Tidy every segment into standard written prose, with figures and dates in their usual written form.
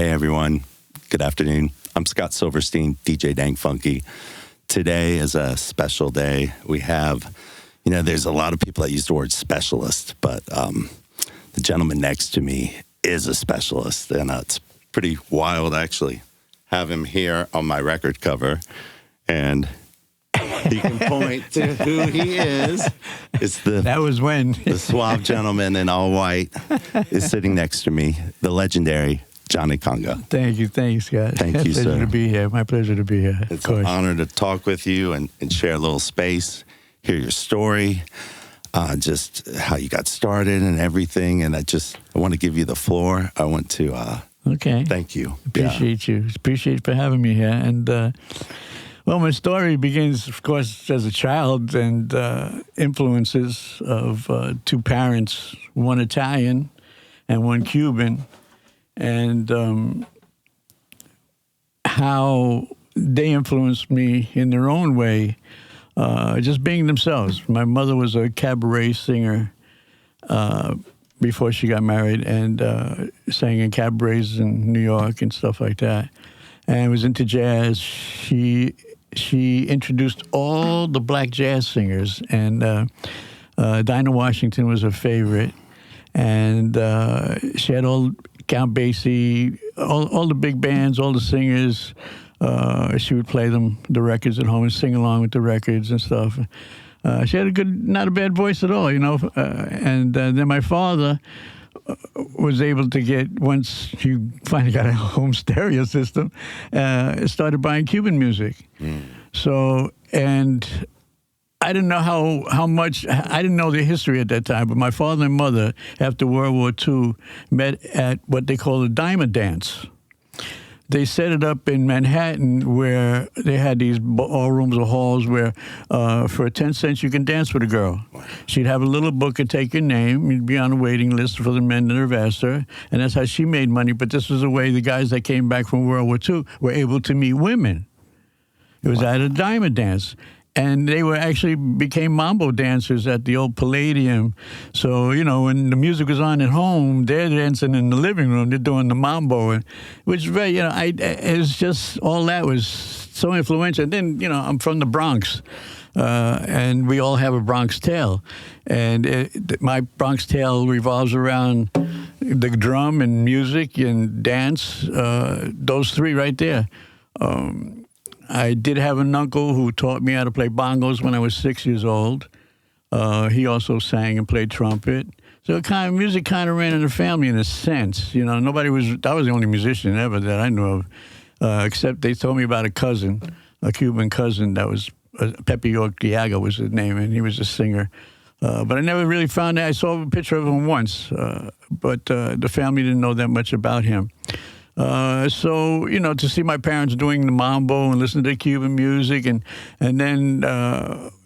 Hey everyone, good afternoon. I'm Scott Silverstein, DJ Dang Funky. Today is a special day. We have, there's a lot of people that use the word specialist, but the gentleman next to me is a specialist, and it's pretty wild actually. Have him here on my record cover, and he can point to who he is. That was when the suave gentleman in all white is sitting next to me, the legendary Johnny Conga. Thank you, Scott. Thank you, sir. Pleasure to be here. My pleasure to be here. It's an honor to talk with you and share a little space, hear your story, just how you got started and everything. And I want to give you the floor. I want to thank you. Appreciate you. Appreciate for having me here. And well, my story begins, of course, as a child, and influences of two parents, one Italian and one Cuban, and how they influenced me in their own way, just being themselves. My mother was a cabaret singer before she got married, and sang in cabarets in New York and stuff like that, and was into jazz. She introduced all the black jazz singers, and Dinah Washington was her favorite, and she had all Count Basie, all the big bands, all the singers. She would play them the records at home and sing along with the records and stuff. She had not a bad voice at all, and then my father was able to get, once he finally got a home stereo system, started buying Cuban music. So, and I didn't know how much, I didn't know the history at that time, but my father and mother, after World War II, met at what they call the Diamond Dance. They set it up in Manhattan, where they had these ballrooms or halls where for 10 cents you can dance with a girl. She'd have a little book and take your name. You'd be on a waiting list for the men that have asked her. And that's how she made money. But this was the way the guys that came back from World War II were able to meet women. It was at a Diamond Dance. And they became mambo dancers at the old Palladium. So, when the music was on at home, they're dancing in the living room. They're doing the mambo, which very, it was just, all that was so influential. And then, I'm from the Bronx, and we all have a Bronx tale. And my Bronx tale revolves around the drum and music and dance, those three right there. I did have an uncle who taught me how to play bongos when I was 6 years old. He also sang and played trumpet. So music kind of ran in the family in a sense. I was the only musician ever that I knew of, except they told me about a cousin, a Cuban cousin that was, Pepe Orquiaga was his name, and he was a singer. But I never really found out. I saw a picture of him once, but the family didn't know that much about him. So, to see my parents doing the mambo and listening to Cuban music, and then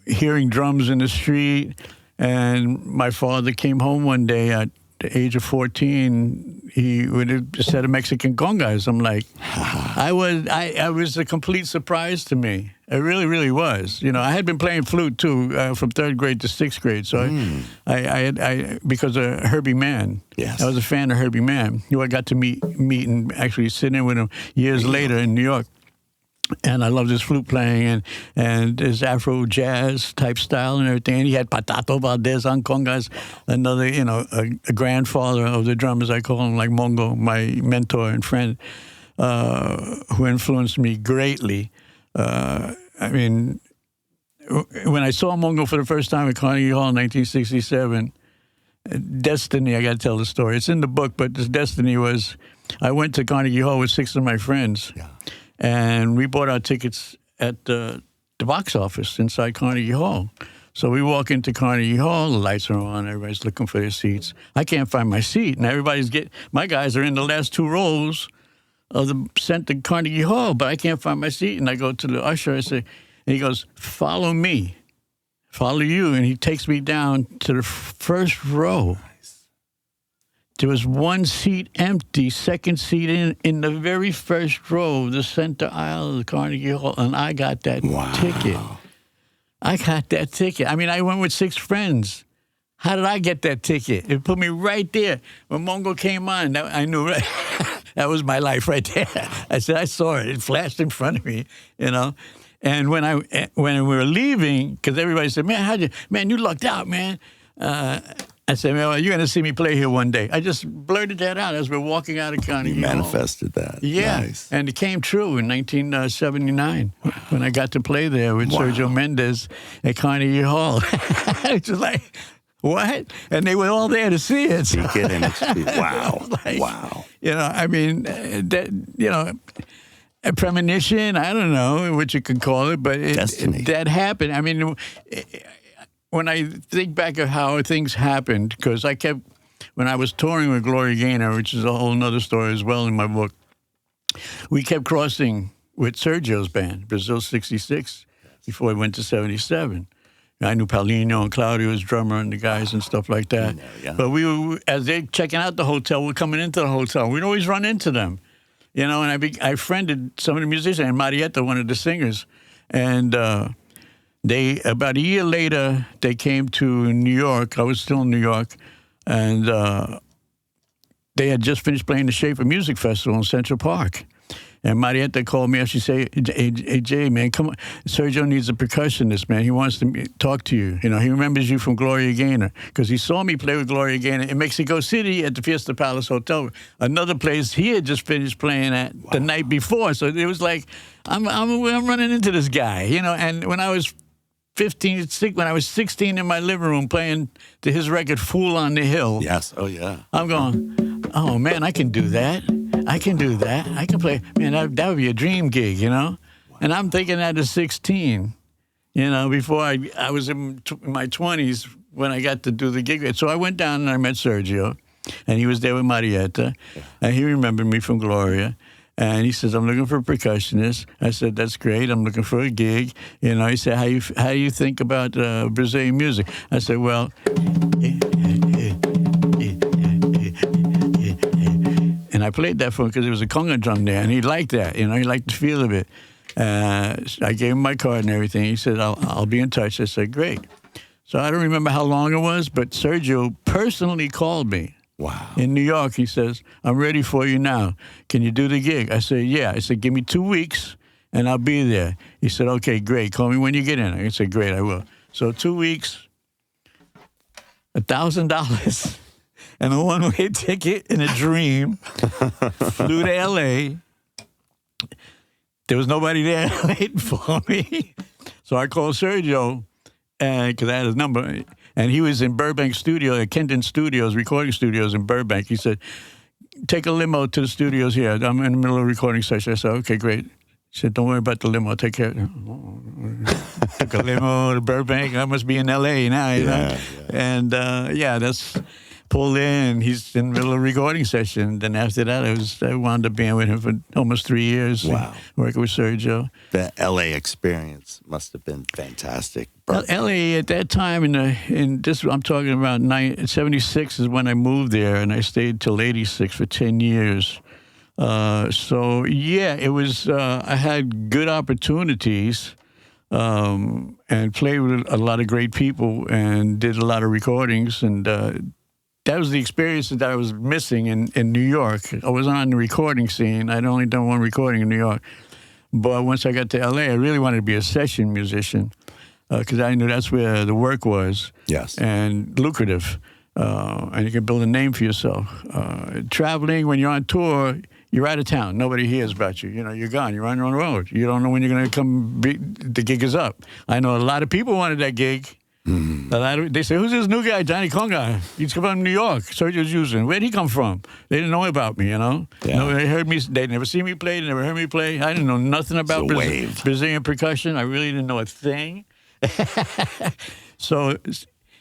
hearing drums in the street. And my father came home one day at the age of 14. He with a set of Mexican congas. I'm like, I was a complete surprise to me. It really, really was. I had been playing flute too from 3rd grade to 6th grade. So I because of Herbie Mann. Yes. I was a fan of Herbie Mann, who I got to meet and actually sit in with him years later in New York. And I loved his flute playing and his Afro jazz type style and everything. And he had Patato Valdez on congas, another, a grandfather of the drummers, I call him, like Mongo, my mentor and friend, who influenced me greatly. When I saw Mongo for the first time at Carnegie Hall in 1967, destiny, I got to tell the story. It's in the book, but this destiny was, I went to Carnegie Hall with 6 of my friends. Yeah. And we bought our tickets at the box office inside Carnegie Hall. So we walk into Carnegie Hall, the lights are on, everybody's looking for their seats. I can't find my seat, and my guys are in the last 2 rows of the center Carnegie Hall, but I can't find my seat. And I go to the usher, and he goes, "Follow me, follow you," and he takes me down to the first row. There was one seat empty, second seat in the very first row, the center aisle of the Carnegie Hall, and I got that ticket. I got that ticket. I went with 6 friends. How did I get that ticket? It put me right there. When Mongo came on, I knew That was my life right there. I said, I saw it. It flashed in front of me, you know. And when we were leaving, because everybody said, man, you lucked out, man. I said, well, you're going to see me play here one day. I just blurted that out as we're walking out of Carnegie. You manifested that. Yeah. Nice. And it came true in 1979 when I got to play there with Sergio Mendes at Carnegie Hall. It's just like, what? And they were all there to see it. So. Speak it and it's wow. Like, wow. You know, I mean, that, you know, a premonition, I don't know what you could call it, but that happened. I mean, when I think back of how things happened, because when I was touring with Gloria Gaynor, which is a whole other story as well in my book, we kept crossing with Sergio's band, Brazil 66, before we went to 77. I knew Paulinho and Claudio was drummer and the guys and stuff like that. But we were, as they're checking out the hotel, we're coming into the hotel. We'd always run into them, you know, and I friended some of the musicians, and Marietta, one of the singers, and they, about a year later, they came to New York. I was still in New York, and they had just finished playing the Schaefer Music Festival in Central Park. And Marietta called me up. She said, hey, Jay, man, come on. Sergio needs a percussionist, man. He wants to talk to you. You know, he remembers you from Gloria Gaynor because he saw me play with Gloria Gaynor in Mexico City at the Fiesta Palace Hotel, another place he had just finished playing at the night before. So it was like, I'm running into this guy, you know. And when I was 16 in my living room playing to his record, Fool on the Hill. Yes, oh yeah. I'm going, oh man, I can do that. I can do that. I can play. Man, that would be a dream gig, you know? Wow. And I'm thinking that at 16, you know, before I was in my 20s when I got to do the gig. So I went down and I met Sergio, and he was there with Marietta, and he remembered me from Gloria. And he says, I'm looking for a percussionist. I said, that's great. I'm looking for a gig. You know, he said, how do you think about Brazilian music? I said, well, and I played that for him because there was a conga drum there, and he liked that. You know, he liked the feel of it. I gave him my card and everything. He said, I'll be in touch. I said, great. So I don't remember how long it was, but Sergio personally called me. Wow. In New York, he says, I'm ready for you now. Can you do the gig? I said, yeah. I said, give me 2 weeks, and I'll be there. He said, okay, great. Call me when you get in. I said, great, I will. So 2 weeks, $1,000, and a one-way ticket in a dream. Flew to L.A. There was nobody there waiting for me. So I called Sergio, because I had his number. And he was in Burbank studio, at Kenton Studios, recording studios in Burbank. He said, take a limo to the studios here. I'm in the middle of a recording session. I said, okay, great. He said, don't worry about the limo. I'll take care of it. Took a limo to Burbank. I must be in L.A. now, you know? Yeah. And, that's pulled in. He's in the middle of a recording session. Then after that, I wound up being with him for almost 3 years. Wow. Working with Sergio. The L.A. experience must have been fantastic. L.A. at that time, in this, I'm talking about 76 is when I moved there, and I stayed till 86 for 10 years. It was, I had good opportunities and played with a lot of great people and did a lot of recordings, and that was the experience that I was missing in New York. I wasn't on the recording scene. I'd only done one recording in New York. But once I got to L.A., I really wanted to be a session musician because I knew that's where the work was. Yes. And lucrative. And you can build a name for yourself. Traveling, when you're on tour, you're out of town. Nobody hears about you. You know, you're gone. You're on your own road. You don't know when you're going to come. The gig is up. I know a lot of people wanted that gig. Mm-hmm. They say, who's this new guy, Johnny Conga? He's from New York. Sergio's using. Where'd he come from? They didn't know about me, you know? Yeah. No, they heard me. They never seen me play. They never heard me play. I didn't know nothing about Brazilian percussion. I really didn't know a thing. So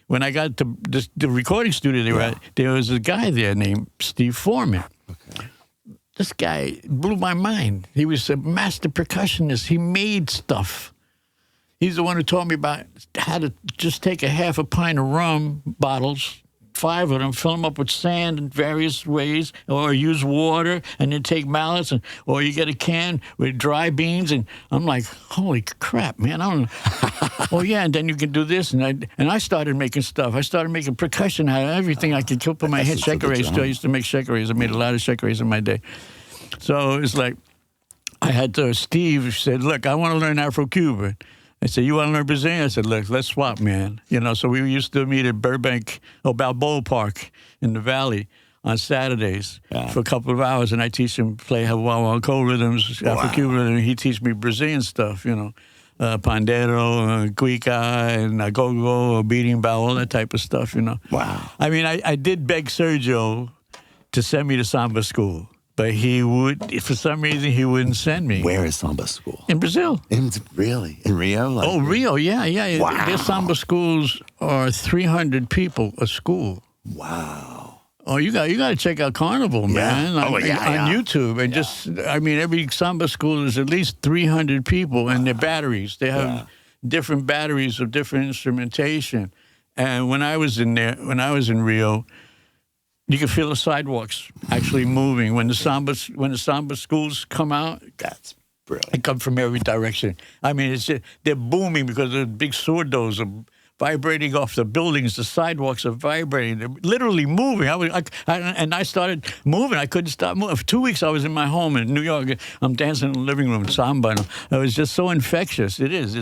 when I got to the recording studio they were at, there was a guy there named Steve Foreman. Okay. This guy blew my mind. He was a master percussionist. He made stuff. He's the one who taught me about how to just take a half a pint of rum bottles, 5 of them, fill them up with sand in various ways, or use water, and then take mallets, or you get a can with dry beans, and I'm like, holy crap, man, I don't know. Oh, yeah, and then you can do this, and I started making stuff. I started making percussion out of everything I could put my head. Shekarays, too. I used to make shekarays. I made a lot of shekarays in my day. So it's like, I had to, Steve said, look, I want to learn Afro-Cuban. I said, you want to learn Brazilian? I said, look, let's swap, man. You know, so we used to meet at Balboa Park in the Valley on Saturdays for a couple of hours, and I teach him play Hawaii co-rhythms, Afro-Cuban rhythm, and he teach me Brazilian stuff, you know, pandero, cuica, and agogo, beating bow, all that type of stuff, you know. Wow. I mean, I did beg Sergio to send me to samba school, but for some reason, he wouldn't send me. Where is samba school? In Brazil. Really? In Rio? Oh, Rio, yeah. Wow. Their samba schools are 300 people a school. Wow. Oh, you got to check out Carnival, man. On YouTube. And every samba school is at least 300 people, and their batteries. They have different batteries of different instrumentation. And when I was in Rio, you could feel the sidewalks actually moving. When the samba schools come out, that's brilliant. They come from every direction. I mean, they're booming because the big surdos are vibrating off the buildings. The sidewalks are vibrating. They're literally moving. I started moving. I couldn't stop moving. For 2 weeks, I was in my home in New York. I'm dancing in the living room, samba. And it was just so infectious. It is.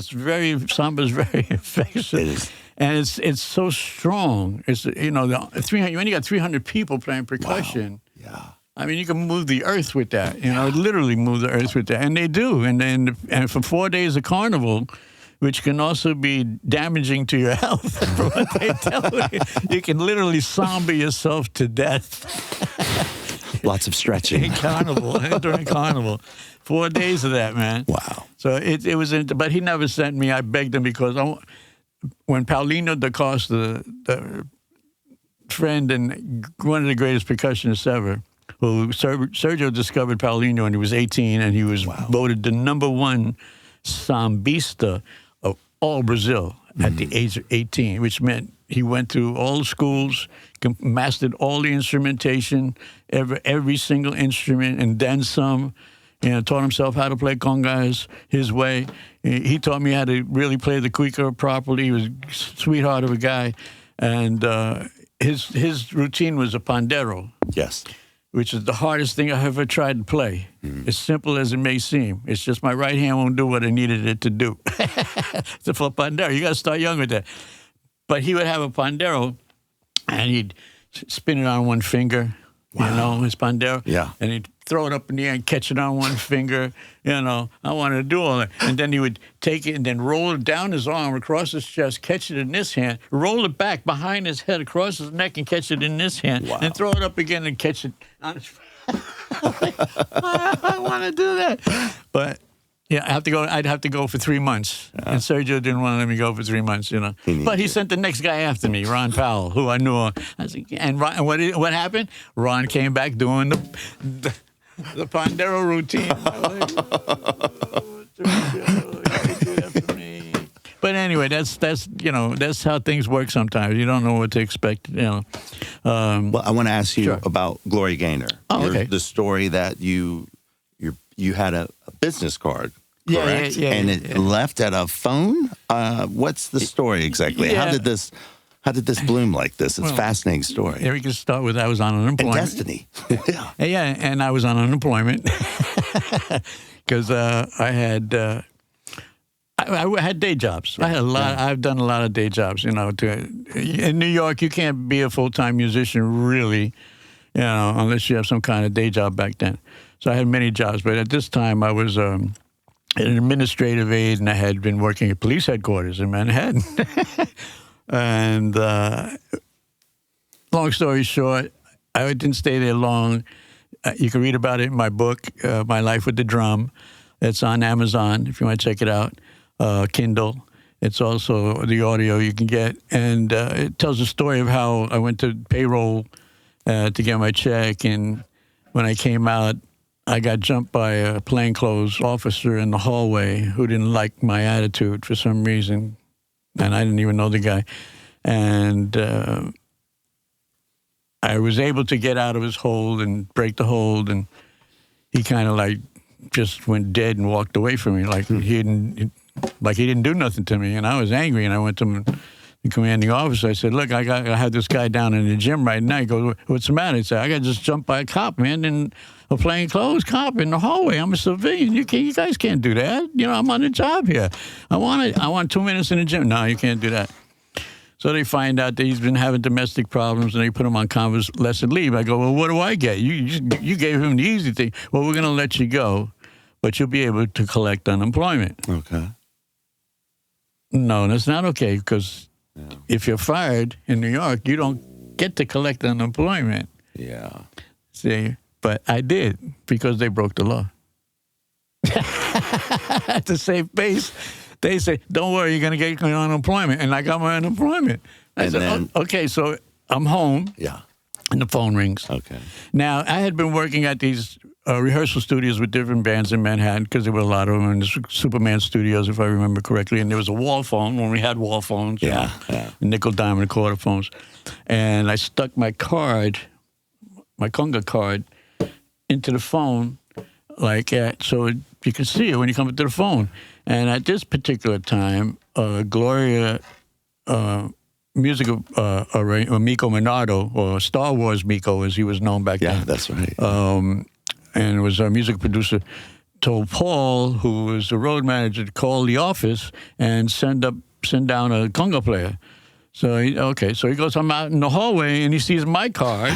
Samba's very infectious. It is. And it's so strong. It's, you know, when you got 300 people playing percussion. Wow. Yeah. I mean, you can move the earth with that. You know, literally move the earth with that, and they do. And for 4 days of Carnival, which can also be damaging to your health, from what they tell you. You can literally samba yourself to death. Lots of stretching. During Carnival. 4 days of that, man. Wow. So it was, but he never sent me. I begged him because when Paulino da Costa, the friend and one of the greatest percussionists ever, who Sergio discovered Paulino when he was 18, and he was voted the #1 sambista of all Brazil at the age of 18, which meant he went through all the schools, mastered all the instrumentation, every single instrument, and then some. You know, taught himself how to play congas his way. He taught me how to really play the cuica properly. He was a sweetheart of a guy. And his routine was a pandero. Yes. Which is the hardest thing I ever tried to play. As simple as it may seem. It's just my right hand won't do what I needed it to do. So for pandero, you got to start young with that. But he would have a pandero, and he'd spin it on one finger, you know, his pandero. Yeah. And he'd throw it up in the air and catch it on one finger. You know, I wanted to do all that. And then he would take it and then roll it down his arm, across his chest, catch it in this hand, roll it back behind his head, across his neck, and catch it in this hand, and throw it up again and catch it on his I want to do that. But yeah, I'd have to go for 3 months. And Sergio didn't want to let me go for 3 months, you know. But he sent the next guy after me, Ron Powell, who I knew. I was like, and what happened? Ron came back doing the pandero routine. But anyway, that's how things work sometimes. You don't know what to expect, you know. Well, I want to ask you about Gloria Gaynor. Oh, okay. The story that you had a business card, correct? Yeah, and it left at a phone. What's the story exactly? Yeah. How did this bloom like this? It's a fascinating story. Yeah, we can start with I was on unemployment. And destiny. Yeah, and I was on unemployment because I had day jobs. I had a lot. I've done a lot of day jobs. You know, in New York, you can't be a full-time musician really, you know, unless you have some kind of day job back then. So I had many jobs, but at this time I was an administrative aide, and I had been working at police headquarters in Manhattan. And long story short, I didn't stay there long. You can read about it in my book, My Life with the Drum. It's on Amazon if you want to check it out. Kindle. It's also the audio you can get. And it tells the story of how I went to payroll to get my check. And when I came out, I got jumped by a plainclothes officer in the hallway who didn't like my attitude for some reason. And I didn't even know the guy. And I was able to get out of his hold and break the hold. And he kind of like just went dead and walked away from me like he didn't do nothing to me. And I was angry, and I went to him and the commanding officer. I said, look, I have this guy down in the gym right now. He goes, what's the matter? He said, I got just jumped by a cop, man, in a plainclothes cop in the hallway. I'm a civilian. You guys can't do that. You know, I'm on the job here. I want 2 minutes in the gym. No, you can't do that. So they find out that he's been having domestic problems, and they put him on convalescent leave. I go, well, what do I get? You gave him the easy thing. Well, we're going to let you go, but you'll be able to collect unemployment. Okay. No, that's not okay, because if you're fired in New York, you don't get to collect unemployment. Yeah. See, but I did, because they broke the law. At the safe base, they say, don't worry, you're going to get your unemployment. And I got my unemployment. I said, then, okay, so I'm home. Yeah. And the phone rings. Okay. Now, I had been working at these rehearsal studios with different bands in Manhattan, because there were a lot of them in the Superman studios, if I remember correctly. And there was a wall phone when we had wall phones. Yeah. Nickel, dime, and quarter phones. And I stuck my card, my Conga card, into the phone like that, so you can see it when you come into the phone. And at this particular time, Gloria music Miko Minardo, or Star Wars Miko, as he was known back then. Yeah, that's right. And it was our music producer, told Paul, who was the road manager, to call the office and send down a conga player. So he goes, I'm out in the hallway, and he sees my card,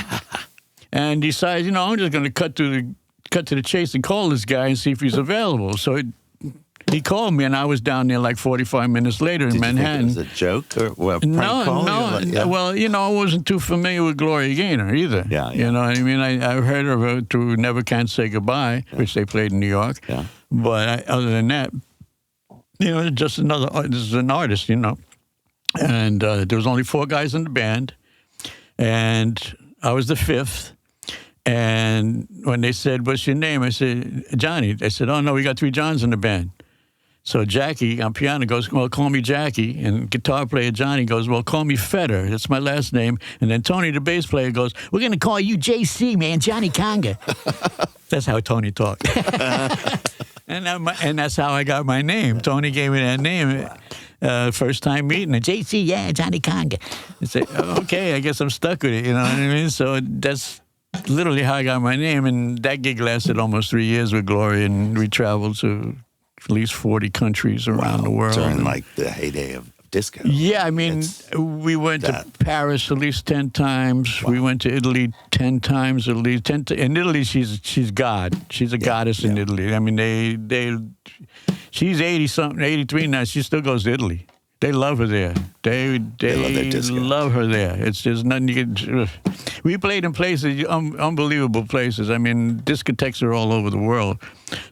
and decides, I'm just going to cut to the chase and call this guy and see if he's available. So he called me, and I was down there like 45 minutes later in Manhattan. Did you think it was a joke or a prank call? No. Well, I wasn't too familiar with Gloria Gaynor either. Yeah. You know what I mean? I heard of her through Never Can Say Goodbye, which they played in New York. Yeah. But other than that, just this is an artist, And there was only 4 guys in the band, and I was the 5th. And when they said, what's your name? I said, Johnny. They said, oh, no, we got 3 Johns in the band. So Jackie on piano goes, well, call me Jackie. And guitar player Johnny goes, well, call me Feder. That's my last name. And then Tony, the bass player, goes, we're going to call you JC, man, Johnny Conga. That's how Tony talked. and that's how I got my name. Tony gave me that name. First time meeting, and JC, yeah, Johnny Conga. I said, okay, I guess I'm stuck with it, you know what I mean? So that's literally how I got my name, and that gig lasted almost 3 years with Gloria, and we traveled to at least 40 countries around the world. During like the heyday of disco. Yeah, I mean, we went to Paris at least 10 times. Wow. We went to Italy 10 times at least. In Italy, she's God. She's a goddess in Italy. I mean, she's 80-something, 83 now. She still goes to Italy. They love her there. They love her there. There's nothing you can. We played in places, unbelievable places. I mean, discotheques are all over the world.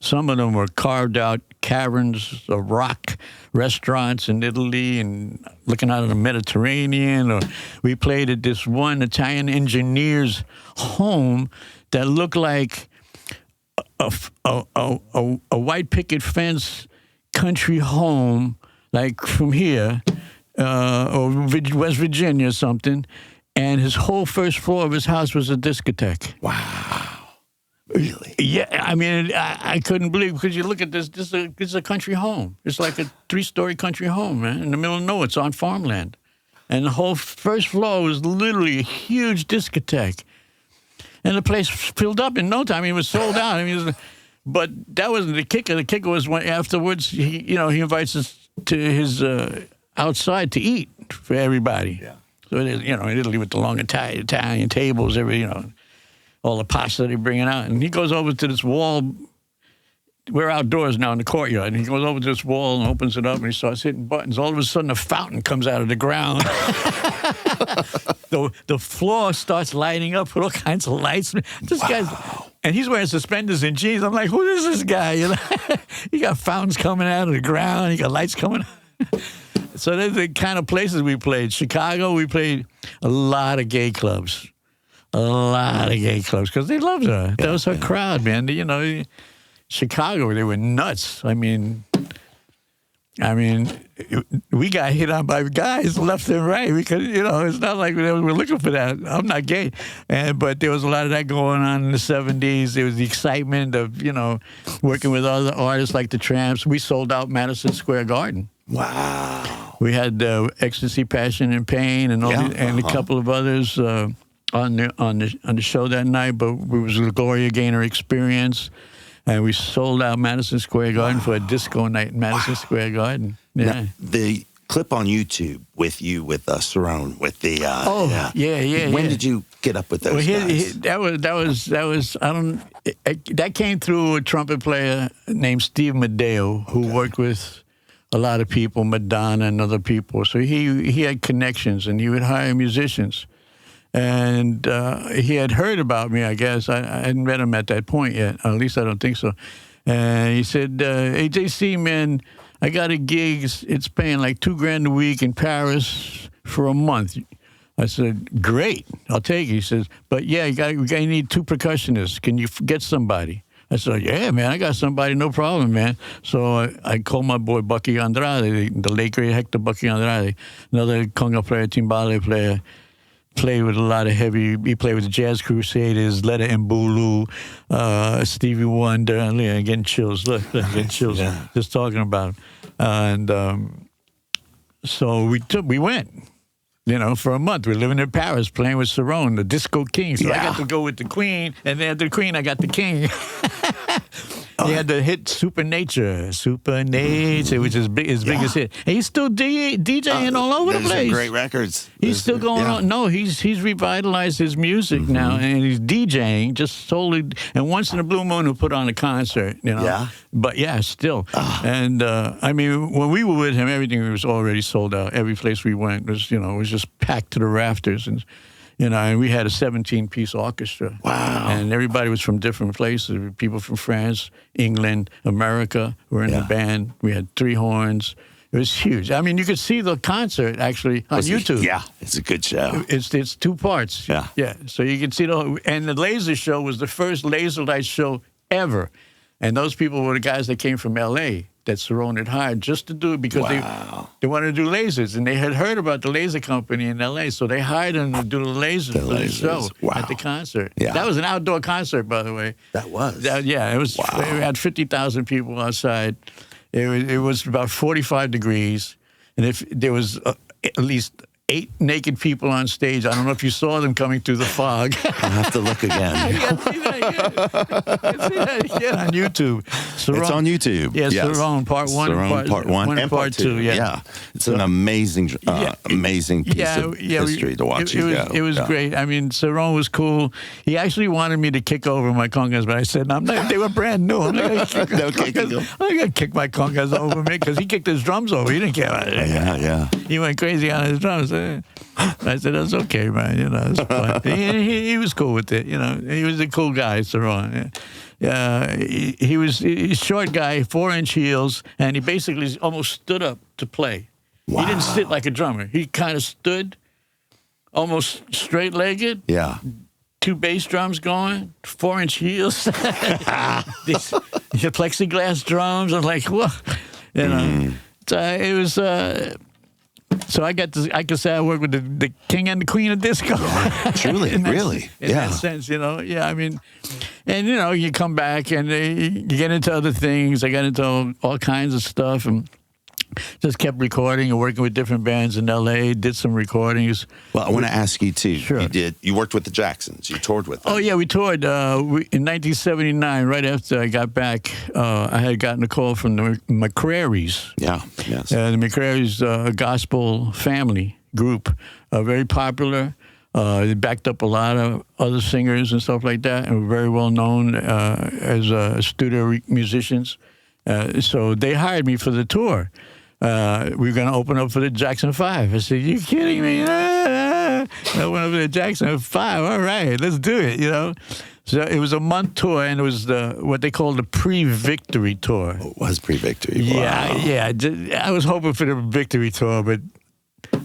Some of them were carved out caverns of rock, restaurants in Italy, and looking out of the Mediterranean. Or we played at this one Italian engineer's home that looked like a white picket fence country home, like from here, or West Virginia or something, and his whole first floor of his house was a discotheque. Wow. Really? Yeah, I mean, I couldn't believe, because you look at this is a country home. It's like a 3-story country home, man, in the middle of nowhere. It's on farmland. And the whole first floor was literally a huge discotheque. And the place filled up in no time. I mean, it was sold out. I mean, but that wasn't the kicker. The kicker was when afterwards, he invites us to his outside to eat for everybody. Yeah. So it is, in Italy with the long Italian tables, all the pasta they're bringing out, and he goes over to this wall. We're outdoors now in the courtyard, and he goes over to this wall and opens it up, and he starts hitting buttons. All of a sudden, a fountain comes out of the ground. The floor starts lighting up with all kinds of lights. This guy's, and he's wearing suspenders and jeans. I'm like, who is this guy? He got fountains coming out of the ground. He got lights coming out. So they're the kind of places we played. Chicago, we played a lot of gay clubs. A lot of gay clubs, because they loved her. That was her crowd, man. Chicago, they were nuts. I mean, we got hit on by guys left and right. Because, it's not like we were looking for that. I'm not gay. But there was a lot of that going on in the 70s. There was the excitement of, working with other artists like the Tramps. We sold out Madison Square Garden. Wow. We had Ecstasy, Passion, and Pain, and and a couple of others on the show that night. But it was the Gloria Gaynor Experience, and we sold out Madison Square Garden for a disco night in Madison Square Garden. Yeah. Now, the clip on YouTube with you with Cerrone with the When did you get up with those guys? That came through a trumpet player named Steve Medeo, who worked with a lot of people, Madonna and other people. So he had connections, and he would hire musicians. And he had heard about me, I guess. I hadn't met him at that point yet. At least I don't think so. And he said, "Hey, JC, man, I got a gig. It's paying like $2,000 a week in Paris for a month." I said, "Great, I'll take it." He says, "But yeah, you need 2 percussionists. Can you get somebody?" I said, "Yeah, man, I got somebody, no problem, man." So I called my boy Bucky Andrade, the late great Hector Bucky Andrade, another conga player, timbale player. Played with a lot of heavy. He played with the Jazz Crusaders, Letta and Bulu, Stevie Wonder. Yeah, getting chills. Look, getting chills. Just talking about him. And so we went. For a month. We're living in Paris, playing with Cerrone, the Disco King. So I got to go with the Queen, and then after the Queen, I got the King. He had the hit Supernature, which is his biggest hit. And he's still DJing all over the place. Some great records. He's still going on. No, he's revitalized his music now, and he's DJing just solely. And once in a blue moon, he'll put on a concert. Yeah. But yeah, still. And I mean, when we were with him, everything was already sold out. Every place we went was, was just packed to the rafters, and and we had a 17-piece orchestra. Wow. And everybody was from different places. People from France, England, America were in the band. We had 3 horns. It was huge. I mean, you could see the concert, actually, on YouTube. Yeah, it's a good show. It's 2 parts. Yeah. Yeah, so you can see and the laser show was the first laser light show ever. And those people were the guys that came from L.A. that Cerrone had hired just to do it because they wanted to do lasers. And they had heard about the laser company in L.A., so they hired them to do the lasers for the show at the concert. Yeah. That was an outdoor concert, by the way. That was? It was. Wow. We had 50,000 people outside. It was about 45 degrees. And if there was at least 8 naked people on stage. I don't know if you saw them coming through the fog. I'll have to look again. You can see that again on YouTube. Cerrone, it's on YouTube. Yeah, yes. Cerrone Part 1 Cerrone Part 1 and Part 2. Yeah. It's an amazing piece of history to watch go. It was great. I mean, Cerrone was cool. He actually wanted me to kick over my congas, but I said, no, I'm not, they were brand new. I'm not going to kick my congas over me because he kicked his drums over. He didn't care about it. Yeah. He went crazy on his drums. I said, that's okay, man. It's fun. He was cool with it. He was a cool guy, Cerrone. He was a short guy, 4-inch heels, and he basically almost stood up to play. Wow. He didn't sit like a drummer. He kind of stood, almost straight-legged. Yeah. 2 bass drums going, 4-inch heels. These plexiglass drums. I'm like, what? So it was. So I could say I work with the king and the queen of disco. Yeah, truly, in that sense, Yeah, I mean, and you come back and you get into other things. I got into all kinds of stuff and just kept recording and working with different bands in L.A., did some recordings. Well, I want to ask you, too. Sure. You worked with the Jacksons. You toured with them. Oh, yeah, we toured. In 1979, right after I got back, I had gotten a call from the McCrary's. Yeah, yes. The McCrary's gospel family group, very popular. They backed up a lot of other singers and stuff like that, and were very well known as studio musicians. So they hired me for the tour. We were going to open up for the Jackson 5. I said, you kidding me? I went up to the Jackson 5. All right, let's do it, So it was a month tour, and it was what they call the pre-victory tour. Oh, it was pre-victory. Yeah, wow. yeah. I was hoping for the victory tour, but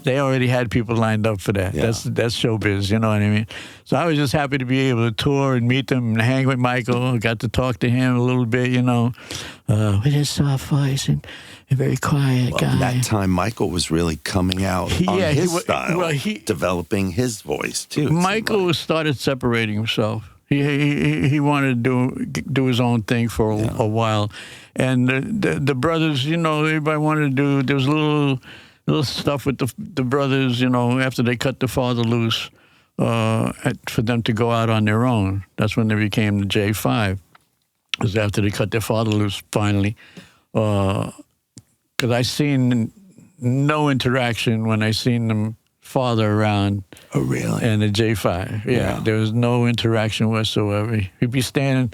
they already had people lined up for that. Yeah. That's showbiz, you know what I mean? So I was just happy to be able to tour and meet them and hang with Michael. I got to talk to him a little bit, with his soft voice and a very quiet guy. At that time, Michael was really coming out on his style, developing his voice, too. Michael started separating himself. He wanted to do his own thing for a while. And the brothers, everybody wanted to do, there was a little stuff with the brothers, after they cut the father loose, for them to go out on their own. That's when they became the J5. It was after they cut their father loose finally. Because I seen no interaction when I seen them father around. Oh, really? And the J5. Yeah, there was no interaction whatsoever. He'd be standing,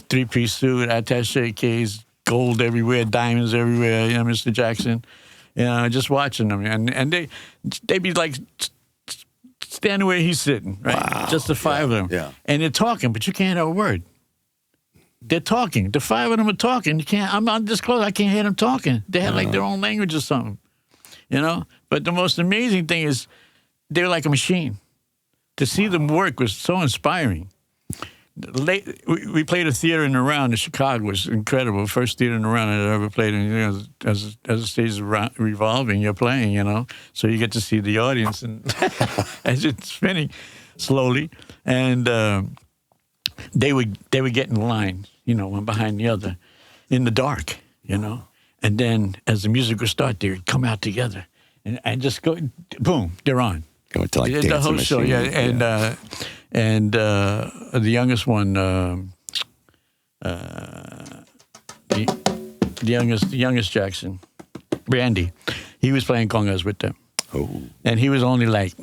three-piece suit, attaché case, gold everywhere, diamonds everywhere, Mr. Jackson. Just watching them. And they'd be like standing where he's sitting, right? Wow. Just the five of them. Yeah. And they're talking, but you can't hear a word. They're talking. The five of them are talking. You can't. I'm not this close. I can't hear them talking. They had like their own language or something, But the most amazing thing is they were like a machine. To see them work was so inspiring. We played a theater in the round in Chicago. It was incredible. First theater in the round I'd ever played in. As the stage is revolving, you're playing, So you get to see the audience and as it's spinning slowly. And they would get in line, one behind the other, in the dark, And then as the music would start, they would come out together, and just go, boom, they're on. Going to like the whole show, yeah. And the youngest one, the youngest Jackson, Randy, he was playing congas with them. Oh, and he was only like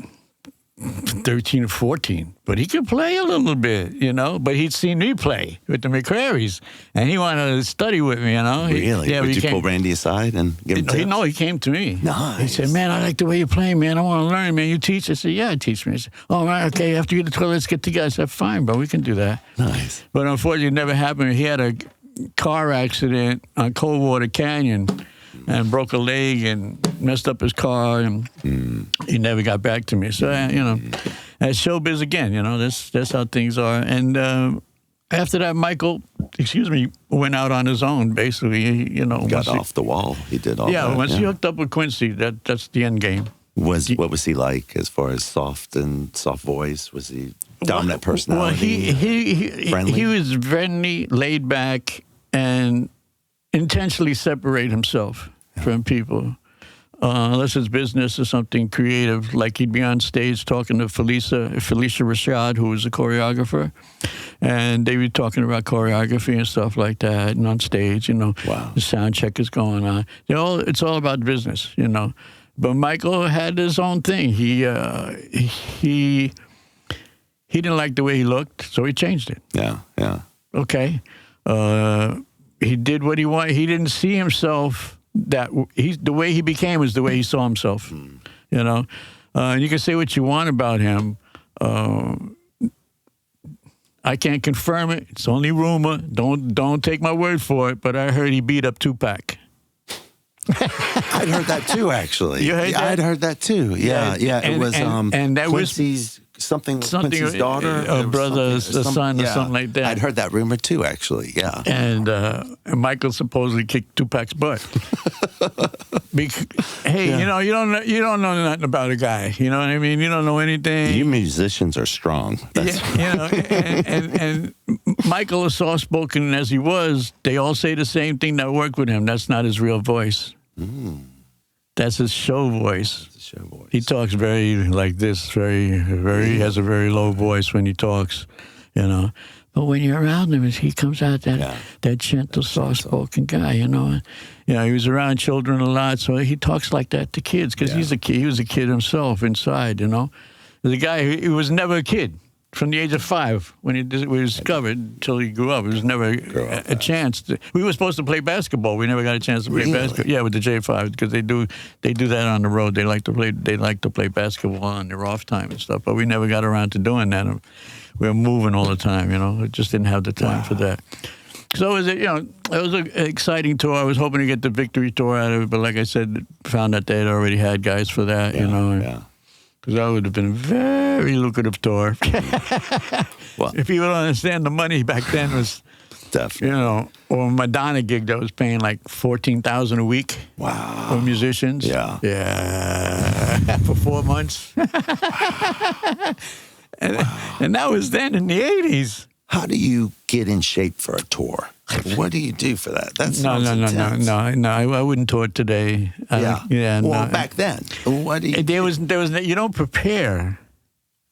13 or 14, but he could play a little bit, But he'd seen me play with the McCrarys, and he wanted to study with me, Really? Would you pull Randy aside and give him tips? No, he came to me. Nice. He said, "Man, I like the way you play, man. I want to learn, man. You teach?" I said, "Yeah, I teach me." He said, "Oh, right, okay. After you get to 12, let's get together." I said, "Fine, bro, we can do that." Nice. But unfortunately, it never happened. He had a car accident on Coldwater Canyon and broke a leg and messed up his car, and he never got back to me. So, that's showbiz again, that's how things are. And after that, Michael, went out on his own, basically, Got off the wall. He did all that. Yeah, once he hooked up with Quincy, that's the end game. What was he like as far as soft voice? Was he dominant personality? Well, he was friendly, laid back, and intentionally separate himself from people. Unless it's business or something creative, like he'd be on stage talking to Felicia Rashad, who was a choreographer, and they'd be talking about choreography and stuff like that, and on stage, Wow. The sound check is going on. It's all about business, But Michael had his own thing. He didn't like the way he looked, so he changed it. Yeah. Okay. He did what he wanted. He didn't see himself the way he became was the way he saw himself. And you can say what you want about him. I can't confirm it. It's only rumor. Don't take my word for it. But I heard he beat up Tupac. I'd heard that too, actually. You heard that? I'd heard that too. Yeah. It was and that Quincy's Quincy's daughter, a brother, a son, or something like that. I'd heard that rumor too, actually. Yeah. And Michael supposedly kicked Tupac's butt. Hey, you don't know nothing about a guy. You know what I mean? You don't know anything. You musicians are strong. And Michael, as soft spoken as he was, they all say the same thing that worked with him. That's not his real voice. That's his show voice. He talks very like this, very, he has a very low voice when he talks, But when you're around him, he comes out that gentle, soft-spoken guy, He was around children a lot, so he talks like that to kids because he's a kid. He was a kid himself inside, The guy who was never a kid. From the age of 5, when he was discovered, until he grew up, it was never a chance. We were supposed to play basketball. We never got a chance to play basketball. Yeah, with the J5, because they do that on the road. They like to play basketball on their off time and stuff. But we never got around to doing that. We were moving all the time. We just didn't have the time for that. So it was an exciting tour. I was hoping to get the victory tour out of it, but like I said, found out they had already had guys for that. Because that would have been a very lucrative tour. Well, if you would understand, the money back then was, definitely, or a Madonna gig that was paying like $14,000 a week. Wow. For musicians. Yeah. For 4 months. And that was then in the 80s. How do you get in shape for a tour? What do you do for that? That's No. I wouldn't tour it today. Well, back then, what do you? There was. You don't prepare.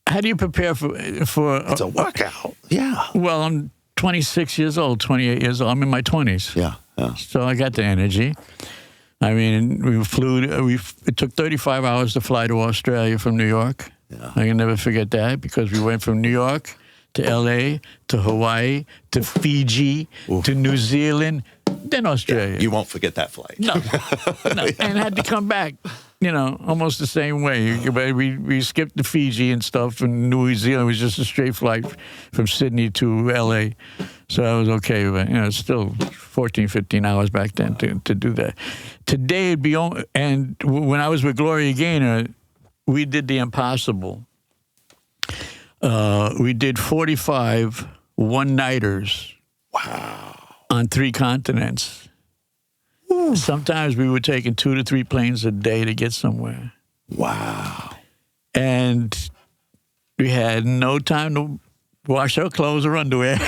How do you prepare for? It's a workout. Yeah. Well, I'm 26 years old, 28 years old. I'm in my 20s. Yeah. So I got the energy. I mean, we flew. It took 35 hours to fly to Australia from New York. Yeah. I can never forget that because we went from New York to L.A. to Hawaii to Fiji to New Zealand, then Australia. Yeah, you won't forget that flight. No. And had to come back, almost the same way. We skipped the Fiji and stuff, and New Zealand was just a straight flight from Sydney to L.A. So I was okay, but it's still 14, 15 hours back then to do that. Today it'd be and when I was with Gloria Gaynor, we did the impossible. We did 45 one-nighters. Wow. On 3 continents. Ooh. Sometimes we were taking 2 to 3 planes a day to get somewhere. Wow. And we had no time to wash our clothes or underwear.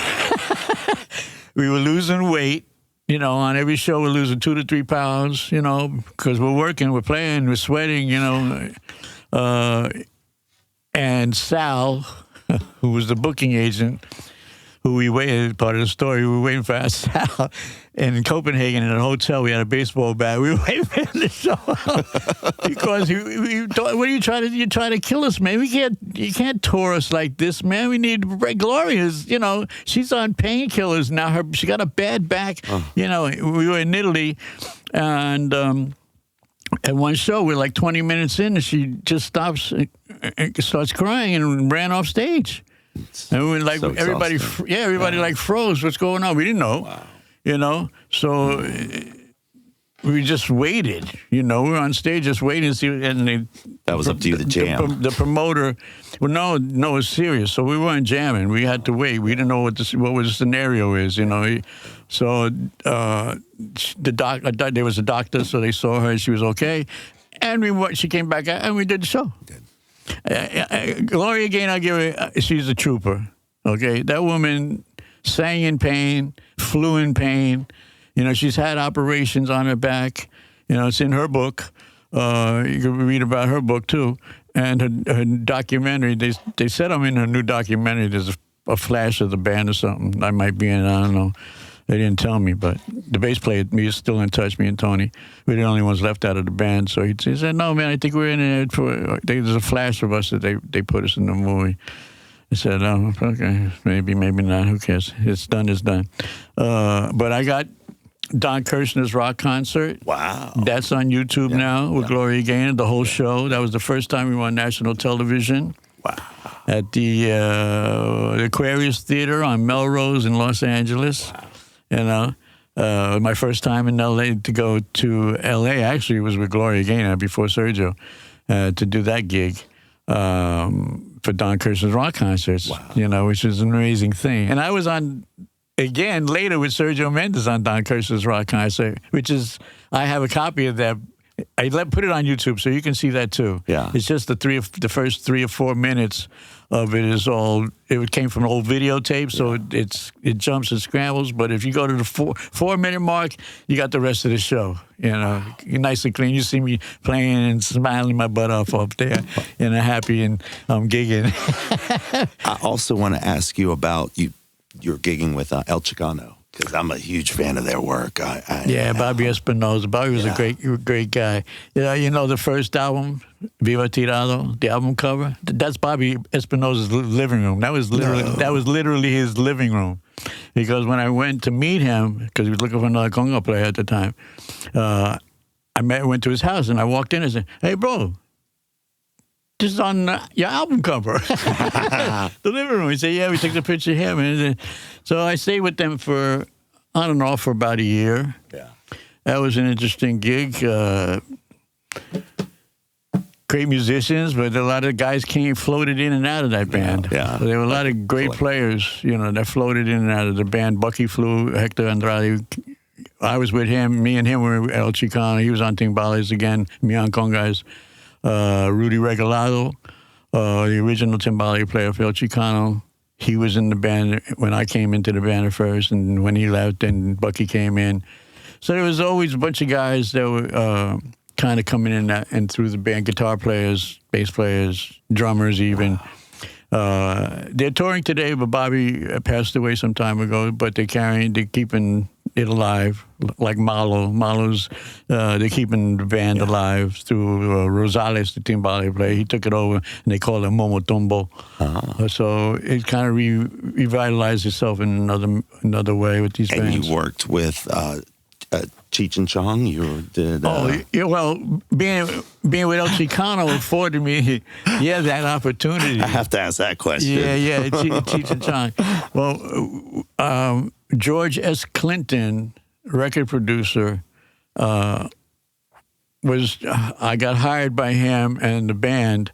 We were losing weight. On every show we're losing 2 to 3 pounds, because we're working, we're playing, we're sweating, and Sal, who was the booking agent, who we waited, part of the story, we were waiting for Sal in Copenhagen in a hotel. We had a baseball bat. We were waiting for him to show up because what are you trying to do? You're trying to kill us, man. You can't tour us like this, man. We need to break. Gloria's, she's on painkillers now. She got a bad back. We were in Italy, and at one show, we're like 20 minutes in, and she just stops and starts crying and ran off stage. And we were like, so everybody like froze. What's going on? We didn't know, So we just waited. We were on stage just waiting to see. And that was up to you, the jam. The promoter, no, it was serious. So we weren't jamming. We had to wait. We didn't know what the scenario is. So there was a doctor, so they saw her. She was okay, and she came back out, and we did the show. Gloria Gaynor, she's a trooper. Okay, that woman sang in pain, flew in pain. She's had operations on her back. It's in her book. You can read about her book too, and her documentary. They said I'm in her new documentary. There's a flash of the band or something. I might be in. I don't know. They didn't tell me, but the bass player, me, is still in touch, me and Tony. We're the only ones left out of the band. So he said, no, man, I think we're in it there's a flash of us that they put us in the movie. I said, oh, okay, maybe not. Who cares? It's done, it's done. But I got Don Kirshner's rock concert. Wow. That's on YouTube now with Gloria Gaynor, the whole show. That was the first time we were on national television. Wow. At the Aquarius Theater on Melrose in Los Angeles. Wow. My first time in L.A. to go to L.A. actually was with Gloria Gaynor before Sergio to do that gig for Don Kirshner's rock concerts. Wow. Which is an amazing thing. And I was on again later with Sergio Mendes on Don Kirshner's rock concert, which is I have a copy of that. I put it on YouTube so you can see that too. Yeah, it's just the first 3 or 4 minutes of it is all. It came from old videotape, so it jumps and scrambles. But if you go to the 4-minute mark, you got the rest of the show. You're nice and clean. You see me playing and smiling my butt off up there, and happy and gigging. I also want to ask you about you're gigging with El Chicano. Because I'm a huge fan of their work. Bobby Espinosa. Bobby was a great guy. The first album, Viva Tirado, the album cover. That's Bobby Espinosa's living room. That was literally his living room. Because when I went to meet him, because he was looking for another conga player at the time, I went to his house and I walked in and said, "Hey, bro, this is on your album cover." The living room. He said, "Yeah, we took the picture here, man." So I stayed with them for about a year. Yeah. That was an interesting gig. Great musicians, but a lot of guys floated in and out of that band. Yeah. So there were a lot of great players, that floated in and out of the band. Bucky flew, Hector Andrade. I was with him. Me and him were El Chicano. He was on timbales again. Me on congas. Rudy Regalado, the original timbale player for El Chicano. he was in the band when I came into the band at first, and when he left, then Bucky came in. So there was always a bunch of guys that were kind of coming in and through the band, guitar players, bass players, drummers even. They're touring today, but Bobby passed away some time ago, but they're keeping it alive, like Malo's, they're keeping the band alive through Rosales, the timbale player. He took it over, and they call it Momotombo. So it kind of revitalized itself in another way with these bands. And you worked with Cheech Chong. You did. Yeah, well, being with El Chicano afforded me, that opportunity. I have to ask that question. Yeah, Cheech Chong. Well, George S. Clinton, record producer, I got hired by him and the band,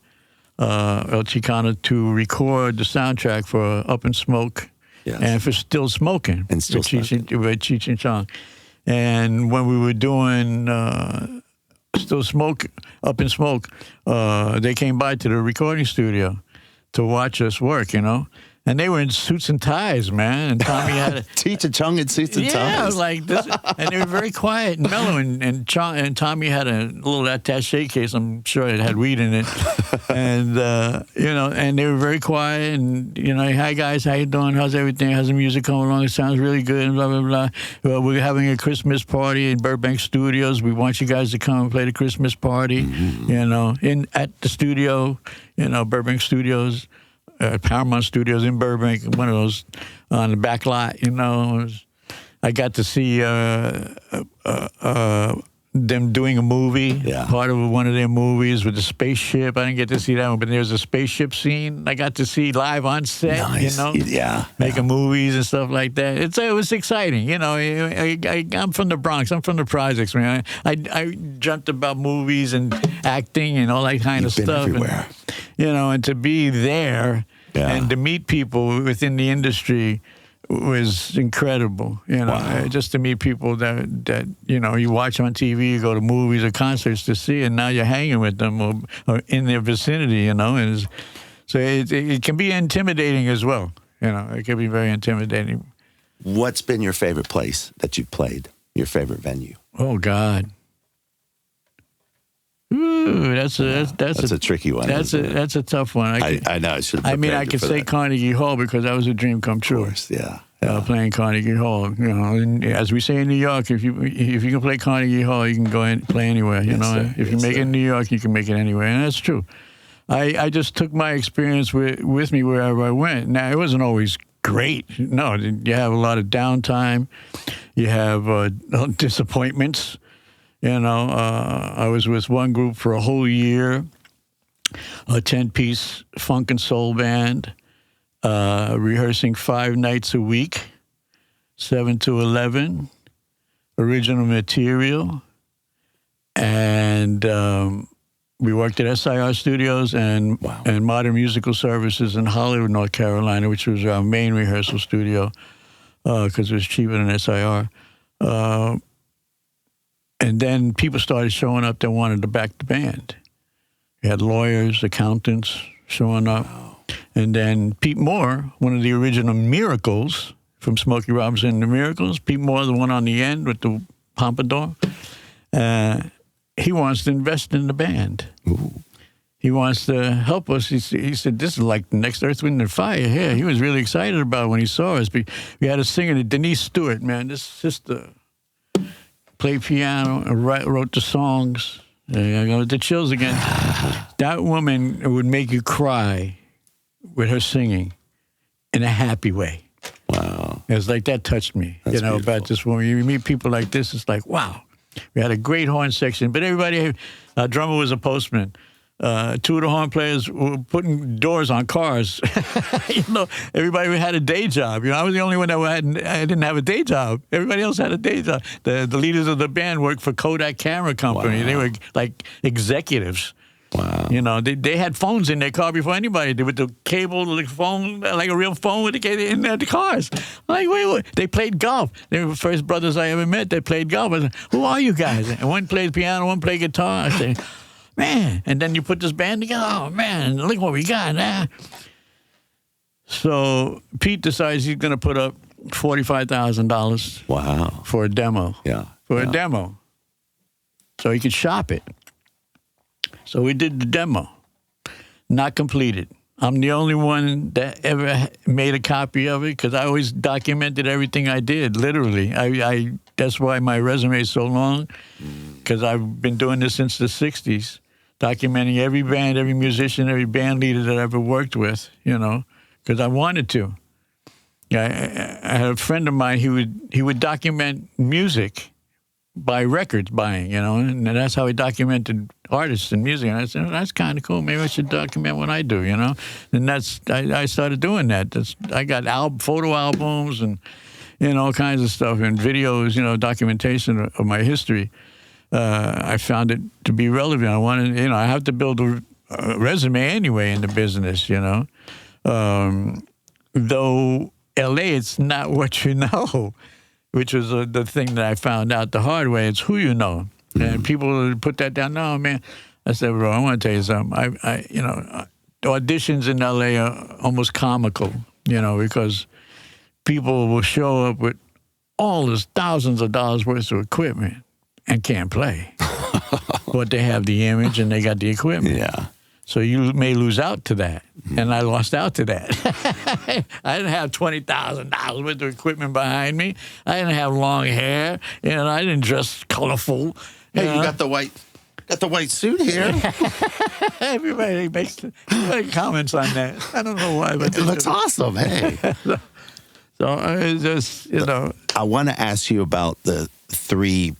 El Chicano, to record the soundtrack for Up in Smoke and for Still Smoking. And Still Smoking. With Cheech Chong. And when we were doing Still Smoke, Up in Smoke, they came by to the recording studio to watch us work, And they were in suits and ties, man. And Tommy had Cheech Chong in suits and ties. Yeah, like this, and they were very quiet and mellow. And Tommy had a little attaché case. I'm sure it had weed in it. And and they were very quiet. And hi guys, how you doing? How's everything? How's the music coming along? It sounds really good. And blah blah blah. Well, we're having a Christmas party in Burbank Studios. We want you guys to come and play the Christmas party. At the studio, Burbank Studios. Paramount Studios in Burbank, one of those on the back lot, I got to see them doing a movie, part of one of their movies with the spaceship. I didn't get to see that one, but there's a spaceship scene I got to see live on set, making movies and stuff like that. It was exciting, I'm from the Bronx. I'm from the projects, man. I dreamt about movies and acting and all that kind of stuff. Everywhere. And to be there and to meet people within the industry was incredible. Just to meet people that you watch on TV, you go to movies or concerts to see, and now you're hanging with them or in their vicinity. And so it can be intimidating as well. It can be very intimidating. What's been your favorite place that you've played? Your favorite venue? Oh God. Ooh, that's a tricky one. That's a tough one. I know. I could say Carnegie Hall because that was a dream come true. Of course, yeah. Playing Carnegie Hall, and as we say in New York, if you can play Carnegie Hall, you can go and play anywhere. If you make it in New York, you can make it anywhere, and that's true. I just took my experience with me wherever I went. Now it wasn't always great. No, you have a lot of downtime. You have disappointments. I was with one group for a whole year, a 10-piece funk and soul band, rehearsing 5 nights a week, 7 to 11, original material. And we worked at SIR Studios and Modern Musical Services in Hollywood, North Carolina, which was our main rehearsal studio because it was cheaper than SIR. And then people started showing up that wanted to back the band. We had lawyers, accountants showing up. Wow. And then Pete Moore, one of the original Miracles from Smokey Robinson and the Miracles, Pete Moore, the one on the end with the pompadour, he wants to invest in the band. Ooh. He wants to help us. He said, this is like the next Earth, Wind, and Fire here. He was really excited about it when he saw us. We had a singer, Denise Stewart, man, this sister. Played piano and wrote the songs. I got the chills again. That woman would make you cry with her singing in a happy way. Wow. It was like that touched me. That's beautiful. About this woman. You meet people like this, it's like, wow. We had a great horn section, but everybody, our drummer was a postman. 2 of the horn players were putting doors on cars. Everybody had a day job. I was the only one that I didn't have a day job. Everybody else had a day job. The leaders of the band worked for Kodak Camera Company. Wow. They were like executives. Wow. They had phones in their car before anybody did, with the cable, the phone, like a real phone with the cable in the cars. Like, wait. They played golf. They were the first brothers I ever met. They played golf. I said, who are you guys? And one played piano, one played guitar. I said, man. And then you put this band together. Oh, man, look what we got. So Pete decides he's going to put up $45,000 Wow. for a demo. Yeah. For a demo. So he could shop it. So we did the demo. Not completed. I'm the only one that ever made a copy of it because I always documented everything I did, literally. I that's why my resume is so long, because I've been doing this since the 60s, documenting every band, every musician, every band leader that I ever worked with, because I wanted to. I had a friend of mine, he would document music by records buying, and that's how he documented artists and music. And I said, that's kind of cool. Maybe I should document what I do, And I started doing that. I got photo albums and, all kinds of stuff and videos, documentation of my history. I found it to be relevant. I wanted, I have to build a resume anyway in the business, Though L.A., it's not what you know. Which was the thing that I found out the hard way. It's who you know. And people put that down. No, man. I said, bro, I want to tell you something. Auditions in L.A. are almost comical, because people will show up with all this thousands of dollars worth of equipment and can't play. But they have the image and they got the equipment. Yeah. So you may lose out to that. And I lost out to that. I didn't have $20,000 worth of equipment behind me. I didn't have long hair. I didn't dress colorful. Hey, you got the white suit here. Everybody comments on that. I don't know why, but it looks awesome. Hey. So it's just, I want to ask you about the three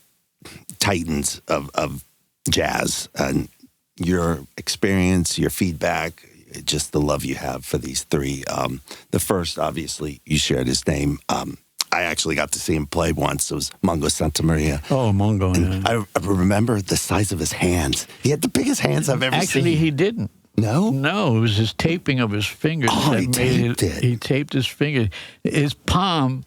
titans of jazz and your experience, your feedback, just the love you have for these three. The first, obviously, you shared his name. I actually got to see him play once. It was Mongo Santamaria. Oh, Mongo, and yeah. I remember the size of his hands. He had the biggest hands I've ever seen. Actually, he didn't. No? No, it was his taping of his fingers. Oh, he taped it. He taped his fingers. His palm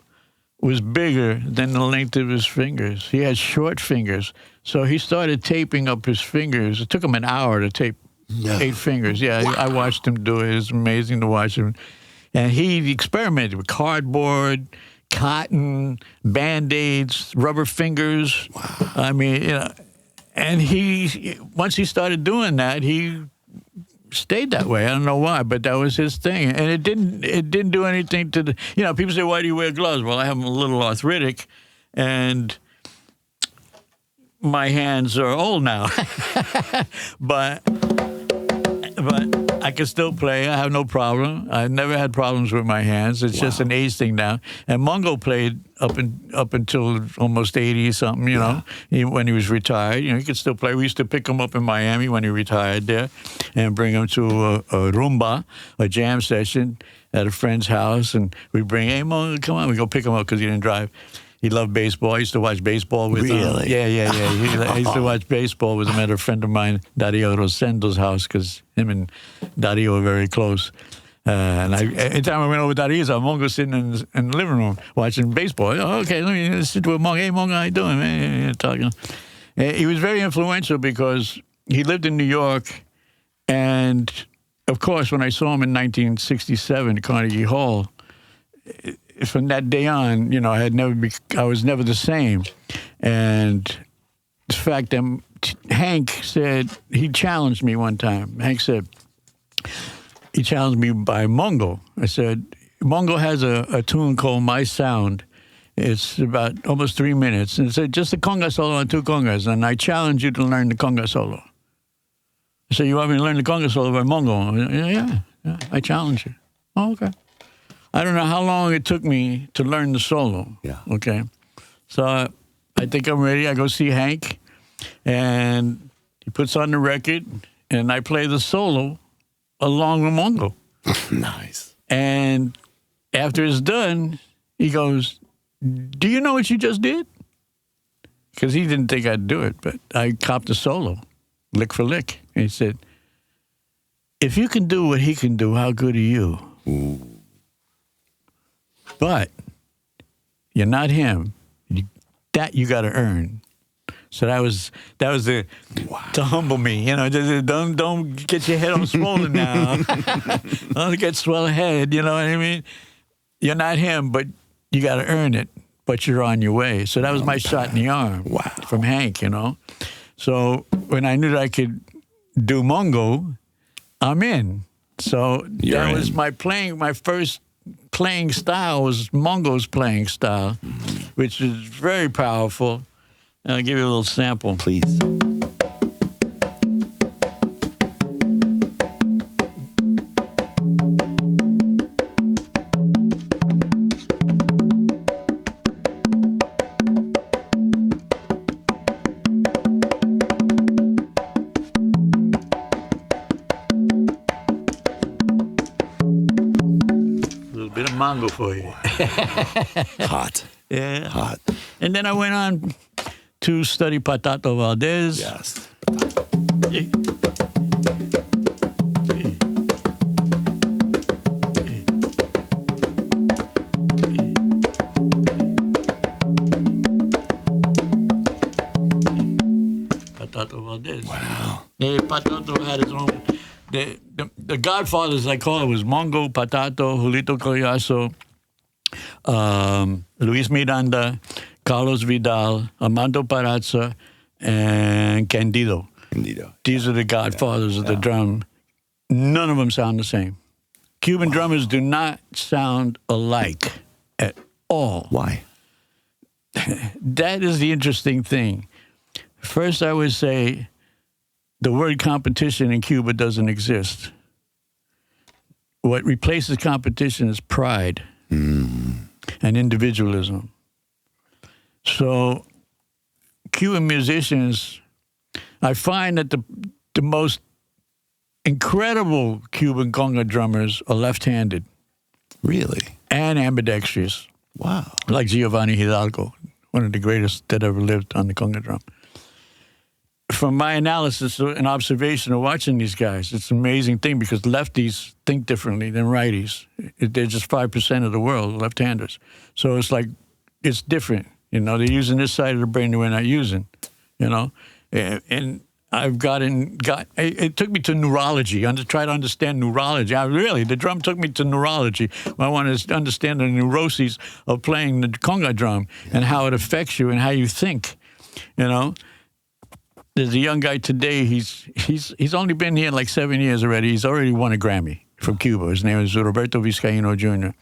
was bigger than the length of his fingers. He had short fingers. So he started taping up his fingers. It took him an hour to tape 8 fingers. Yeah, wow. I watched him do it. It's amazing to watch him. And he experimented with cardboard, cotton, Band-Aids, rubber fingers. Wow. I mean, and once he started doing that, he stayed that way. I don't know why, but that was his thing. And it didn't do anything to the, people say, why do you wear gloves? Well, I have a little arthritic, and my hands are old now. but I can still play. I have no problem. I've never had problems with my hands. It's just an age thing now. And Mongo played up until almost 80-something, when he was retired. He could still play. We used to pick him up in Miami when he retired there and bring him to a rumba, a jam session at a friend's house. And we'd bring, hey, Mongo, come on. We go pick him up because he didn't drive. He loved baseball. I used to watch baseball with him. Really? Yeah. I used to watch baseball with him at a friend of mine, Dario Rosendo's house, because him and Dario were very close. And anytime I went over to Dario's house, Mongo sitting in the living room watching baseball. Oh, okay, let me sit with Mongo. Hey, Mongo, how you doing, man? Talking. He was very influential because he lived in New York. And, of course, when I saw him in 1967 at Carnegie Hall, from that day on, I was never the same. And the fact that Hank said, he challenged me one time. Hank said, he challenged me by Mongo. I said, Mongo has a tune called My Sound. It's about almost 3 minutes. And it said, just a conga solo and 2 congas. And I challenge you to learn the conga solo. I said, you want me to learn the conga solo by Mongo? Yeah, I challenge you. Oh, okay. I don't know how long it took me to learn the solo. Yeah. Okay. So I think I'm ready. I go see Hank, and he puts on the record, and I play the solo along with Mongo. Nice. And after it's done, he goes, do you know what you just did? Because he didn't think I'd do it, but I copped the solo, lick for lick. And he said, if you can do what he can do, how good are you? Ooh. But you're not him. That you got to earn. So that was to humble me, you know. Don't get your head all swollen now. Don't get swell head, you know what I mean? You're not him, but you got to earn it. But you're on your way. So that was my shot in the arm from Hank, you know. So when I knew that I could do Mongo, I'm in. So that was my first playing style was Mongo's playing style, which is very powerful. And I'll give you a little sample. Please. Mongo for you. Hot. Yeah. Hot. And then I went on to study Patato Valdez. Yes. Patato Valdez. Wow. Patato had his own. The godfathers, I call it, was Mongo, Patato, Julito Collazo, Luis Miranda, Carlos Vidal, Armando Parazza, and Candido. These are the godfathers of the drum. None of them sound the same. Cuban drummers do not sound alike at all. Why? That is the interesting thing. First, I would say the word competition in Cuba doesn't exist. What replaces competition is pride and individualism. So Cuban musicians, I find that the most incredible Cuban conga drummers are left-handed. Really? And ambidextrous. Wow. Like Giovanni Hidalgo, one of the greatest that ever lived on the conga drum. From my analysis and observation of watching these guys, it's an amazing thing because lefties think differently than righties. They're just 5% of the world, left-handers. So it's like, it's different. You know, they're using this side of the brain that we're not using, you know? And I've it took me to neurology, to try to understand neurology. The drum took me to neurology. I wanted to understand the neuroses of playing the conga drum and how it affects you and how you think, you know? There's a young guy today, he's only been here like 7 years already. He's already won a Grammy from Cuba. His name is Roberto Vizcaíno Jr.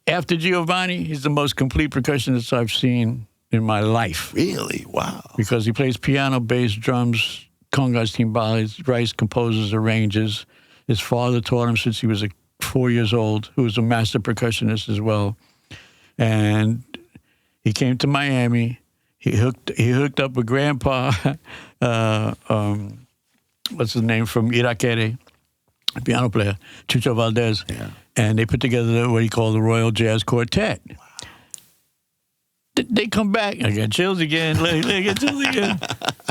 After Giovanni, he's the most complete percussionist I've seen in my life. Really? Wow. Because he plays piano, bass, drums, congas, timbales, writes, composes, arranges. His father taught him since he was 4 years old, who was a master percussionist as well. And he came to Miami. He hooked up with Grandpa, what's his name, from Iraquere, a piano player, Chucho Valdez. Yeah. And they put together what he called the Royal Jazz Quartet. Wow. They come back. I got chills again. I got chills again.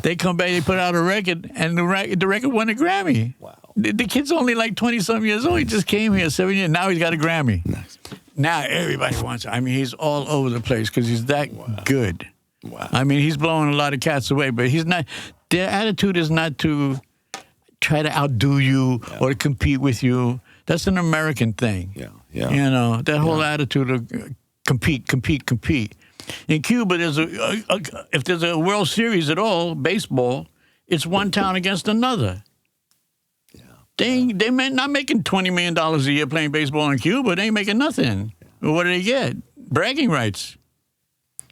They come back, they put out a record, and the record won a Grammy. Wow. The kid's only like 20-something years old. He just came here 7 years. Now he's got a Grammy. Nice. Now everybody wants it. I mean, he's all over the place because he's that good. Wow. I mean, he's blowing a lot of cats away, but he's not. Their attitude is not to try to outdo you or to compete with you. That's an American thing. Yeah. You know, that whole attitude of compete. In Cuba, if there's a World Series at all, baseball, it's one town against another. Yeah. They're not making $20 million a year playing baseball in Cuba. They ain't making nothing. Yeah. What do they get? Bragging rights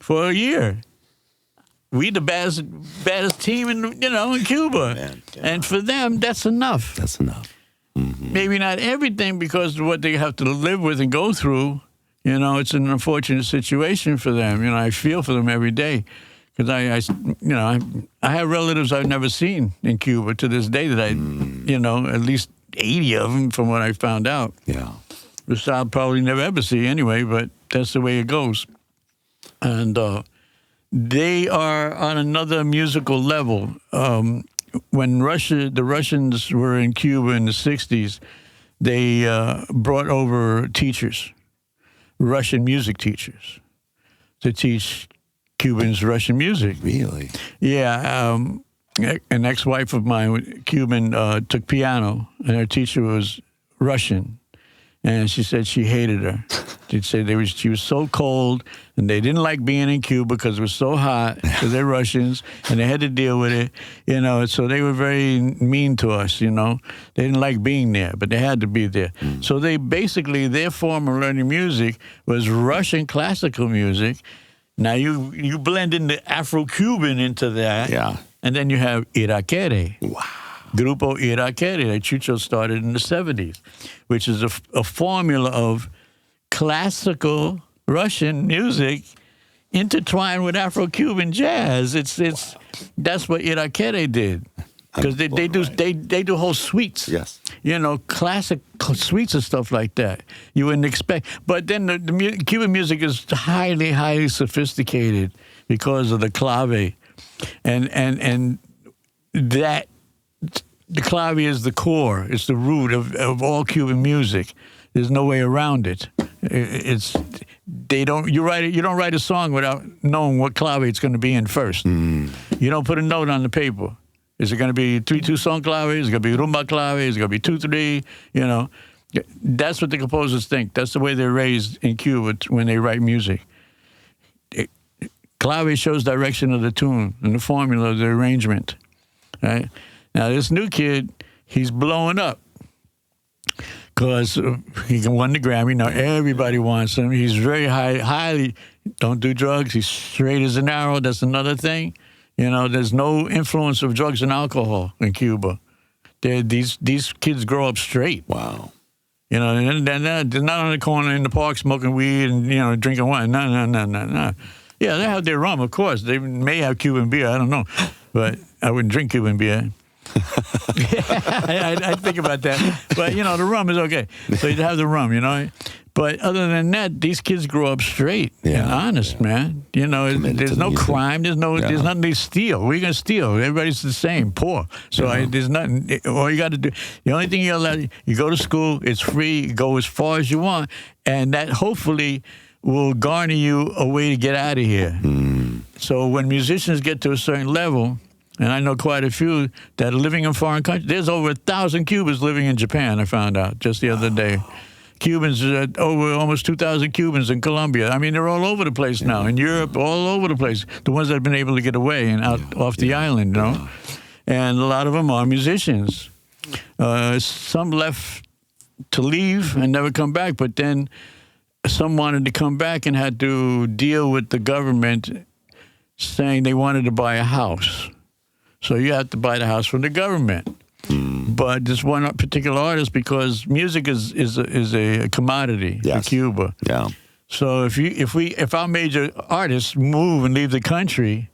for a year. We the baddest team in Cuba. Man, and for them, that's enough. That's enough. Mm-hmm. Maybe not everything because of what they have to live with and go through. You know, it's an unfortunate situation for them. You know, I feel for them every day because I have relatives I've never seen in Cuba to this day that at least 80 of them from what I found out. Yeah. Which I'll probably never ever see anyway, but that's the way it goes. And they are on another musical level. When the Russians were in Cuba in the 60s, they brought over teachers, Russian music teachers, to teach Cubans, Russian music. Really? Yeah. An ex-wife of mine, Cuban, took piano, and her teacher was Russian. And she said she hated her. She'd say she was so cold, and they didn't like being in Cuba because it was so hot, because they're Russians, and they had to deal with it, you know. So they were very mean to us, you know. They didn't like being there, but they had to be there. So they basically, their form of learning music was Russian classical music. Now you blend in the Afro-Cuban into that, and then you have Irakere. Wow. Grupo Irakere that Chucho started in the 70s, which is a formula of classical Russian music intertwined with Afro-Cuban jazz. That's what Irakere did, because they do whole suites. Yes, you know, classic suites and stuff like that. You wouldn't expect, but then the Cuban music is highly, highly sophisticated because of the clave, and that. The clave is the core. It's the root of all Cuban music. There's no way around it. You don't write a song without knowing what clave it's going to be in first. You don't put a note on the paper. Is it going to be 3/2 song clave? Is it going to be rumba clave? Is it going to be 2/3? You know, that's what the composers think. That's the way they're raised in Cuba when they write music. Clave shows direction of the tune and the formula of the arrangement. Right? Now, this new kid, he's blowing up because he won the Grammy. Now, everybody wants him. He's very highly, don't do drugs. He's straight as an arrow. That's another thing. You know, there's no influence of drugs and alcohol in Cuba. These kids grow up straight. Wow. You know, they're not on the corner in the park smoking weed and, you know, drinking wine. No. Yeah, they have their rum, of course. They may have Cuban beer. I don't know. But I wouldn't drink Cuban beer. I think about that. But, you know, the rum is okay. So you'd have the rum, you know. But other than that, these kids grow up straight and honest, man. You know, there's no crime. There's nothing to steal. We're going to steal. Everybody's the same, poor. So there's nothing. All you got to do, the only thing you go to school, it's free, go as far as you want, and that hopefully will garner you a way to get out of here. So when musicians get to a certain level, and I know quite a few that are living in foreign countries. There's over 1,000 Cubans living in Japan, I found out just the other day. Cubans, over almost 2,000 Cubans in Colombia. I mean, they're all over the place now. In Europe, all over the place. The ones that have been able to get away and out off the island, you know. And a lot of them are musicians. Some left to leave and never come back, but then some wanted to come back and had to deal with the government saying they wanted to buy a house. So you have to buy the house from the government. But this one particular artist, because music is a commodity in Cuba. Yeah. So if our major artists move and leave the country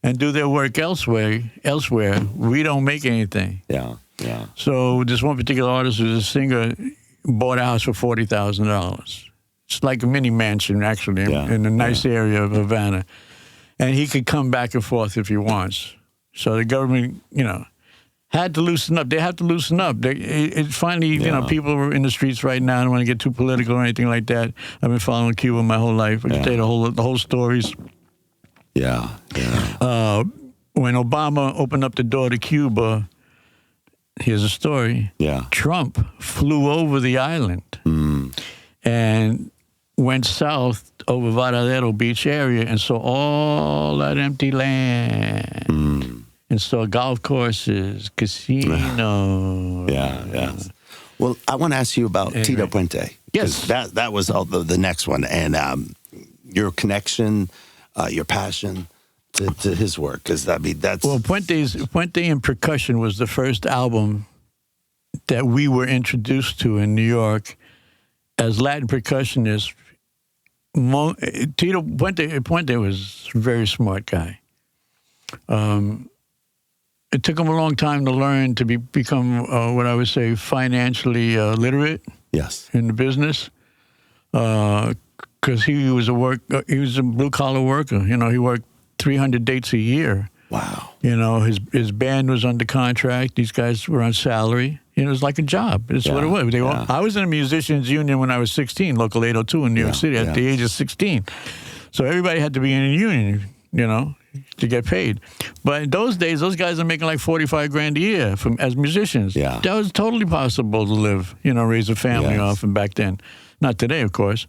and do their work elsewhere, we don't make anything. Yeah. So this one particular artist who's a singer bought a house for $40,000. It's like a mini mansion, actually, in a nice area of Havana. And he could come back and forth if he wants. So the government, you know, had to loosen up. They have to loosen up. Finally, you know, people are in the streets right now. I don't want to get too political or anything like that. I've been following Cuba my whole life. I can tell you the whole stories. When Obama opened up the door to Cuba, here's a story. Trump flew over the island and went south over Varadero Beach area and saw all that empty land. And saw golf courses, casinos. Well, I want to ask you about Tito Puente. Yes. That was the next one. And your connection, your passion to his work. Because, I mean, that's... Well, Puente and Percussion was the first album that we were introduced to in New York as Latin percussionists. Tito Puente was a very smart guy. It took him a long time to learn to become what I would say financially literate. In the business, because he was a blue collar worker. You know, he worked 300 dates a year. Wow. You know, his band was under contract. These guys were on salary. You know, it was like a job. It's what it was. I was in a musicians union when I was 16, Local 802 in New York City at the age of 16. So everybody had to be in a union. you know, to get paid. But in those days, those guys are making like 45 grand a year as musicians. Yeah. That was totally possible to live, you know, raise a family Yes. off. And back then, not today, of course.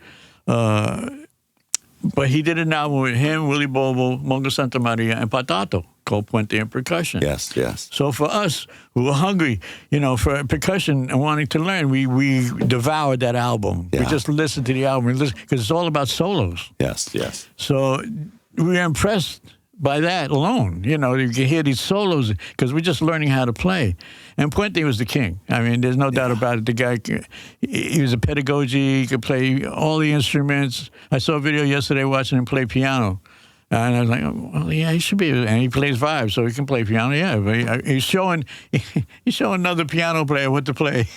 But he did an album with him, Willie Bobo, Mongo Santamaria, and Patato called Puente and Percussion. Yes, yes. So for us who were hungry, you know, for percussion and wanting to learn, we devoured that album. Yeah. We just listened to the album because it's all about solos. Yes, yes. So we were impressed by that alone. You know, you can hear these solos because we're just learning how to play. And Puente was the king. I mean, there's no doubt about it. The guy, he was a pedagogy. He could play all the instruments. I saw a video yesterday watching him play piano. And I was like, oh, well, yeah, he should be. And he plays vibes, so he can play piano. Yeah, but he's showing another piano player what to play.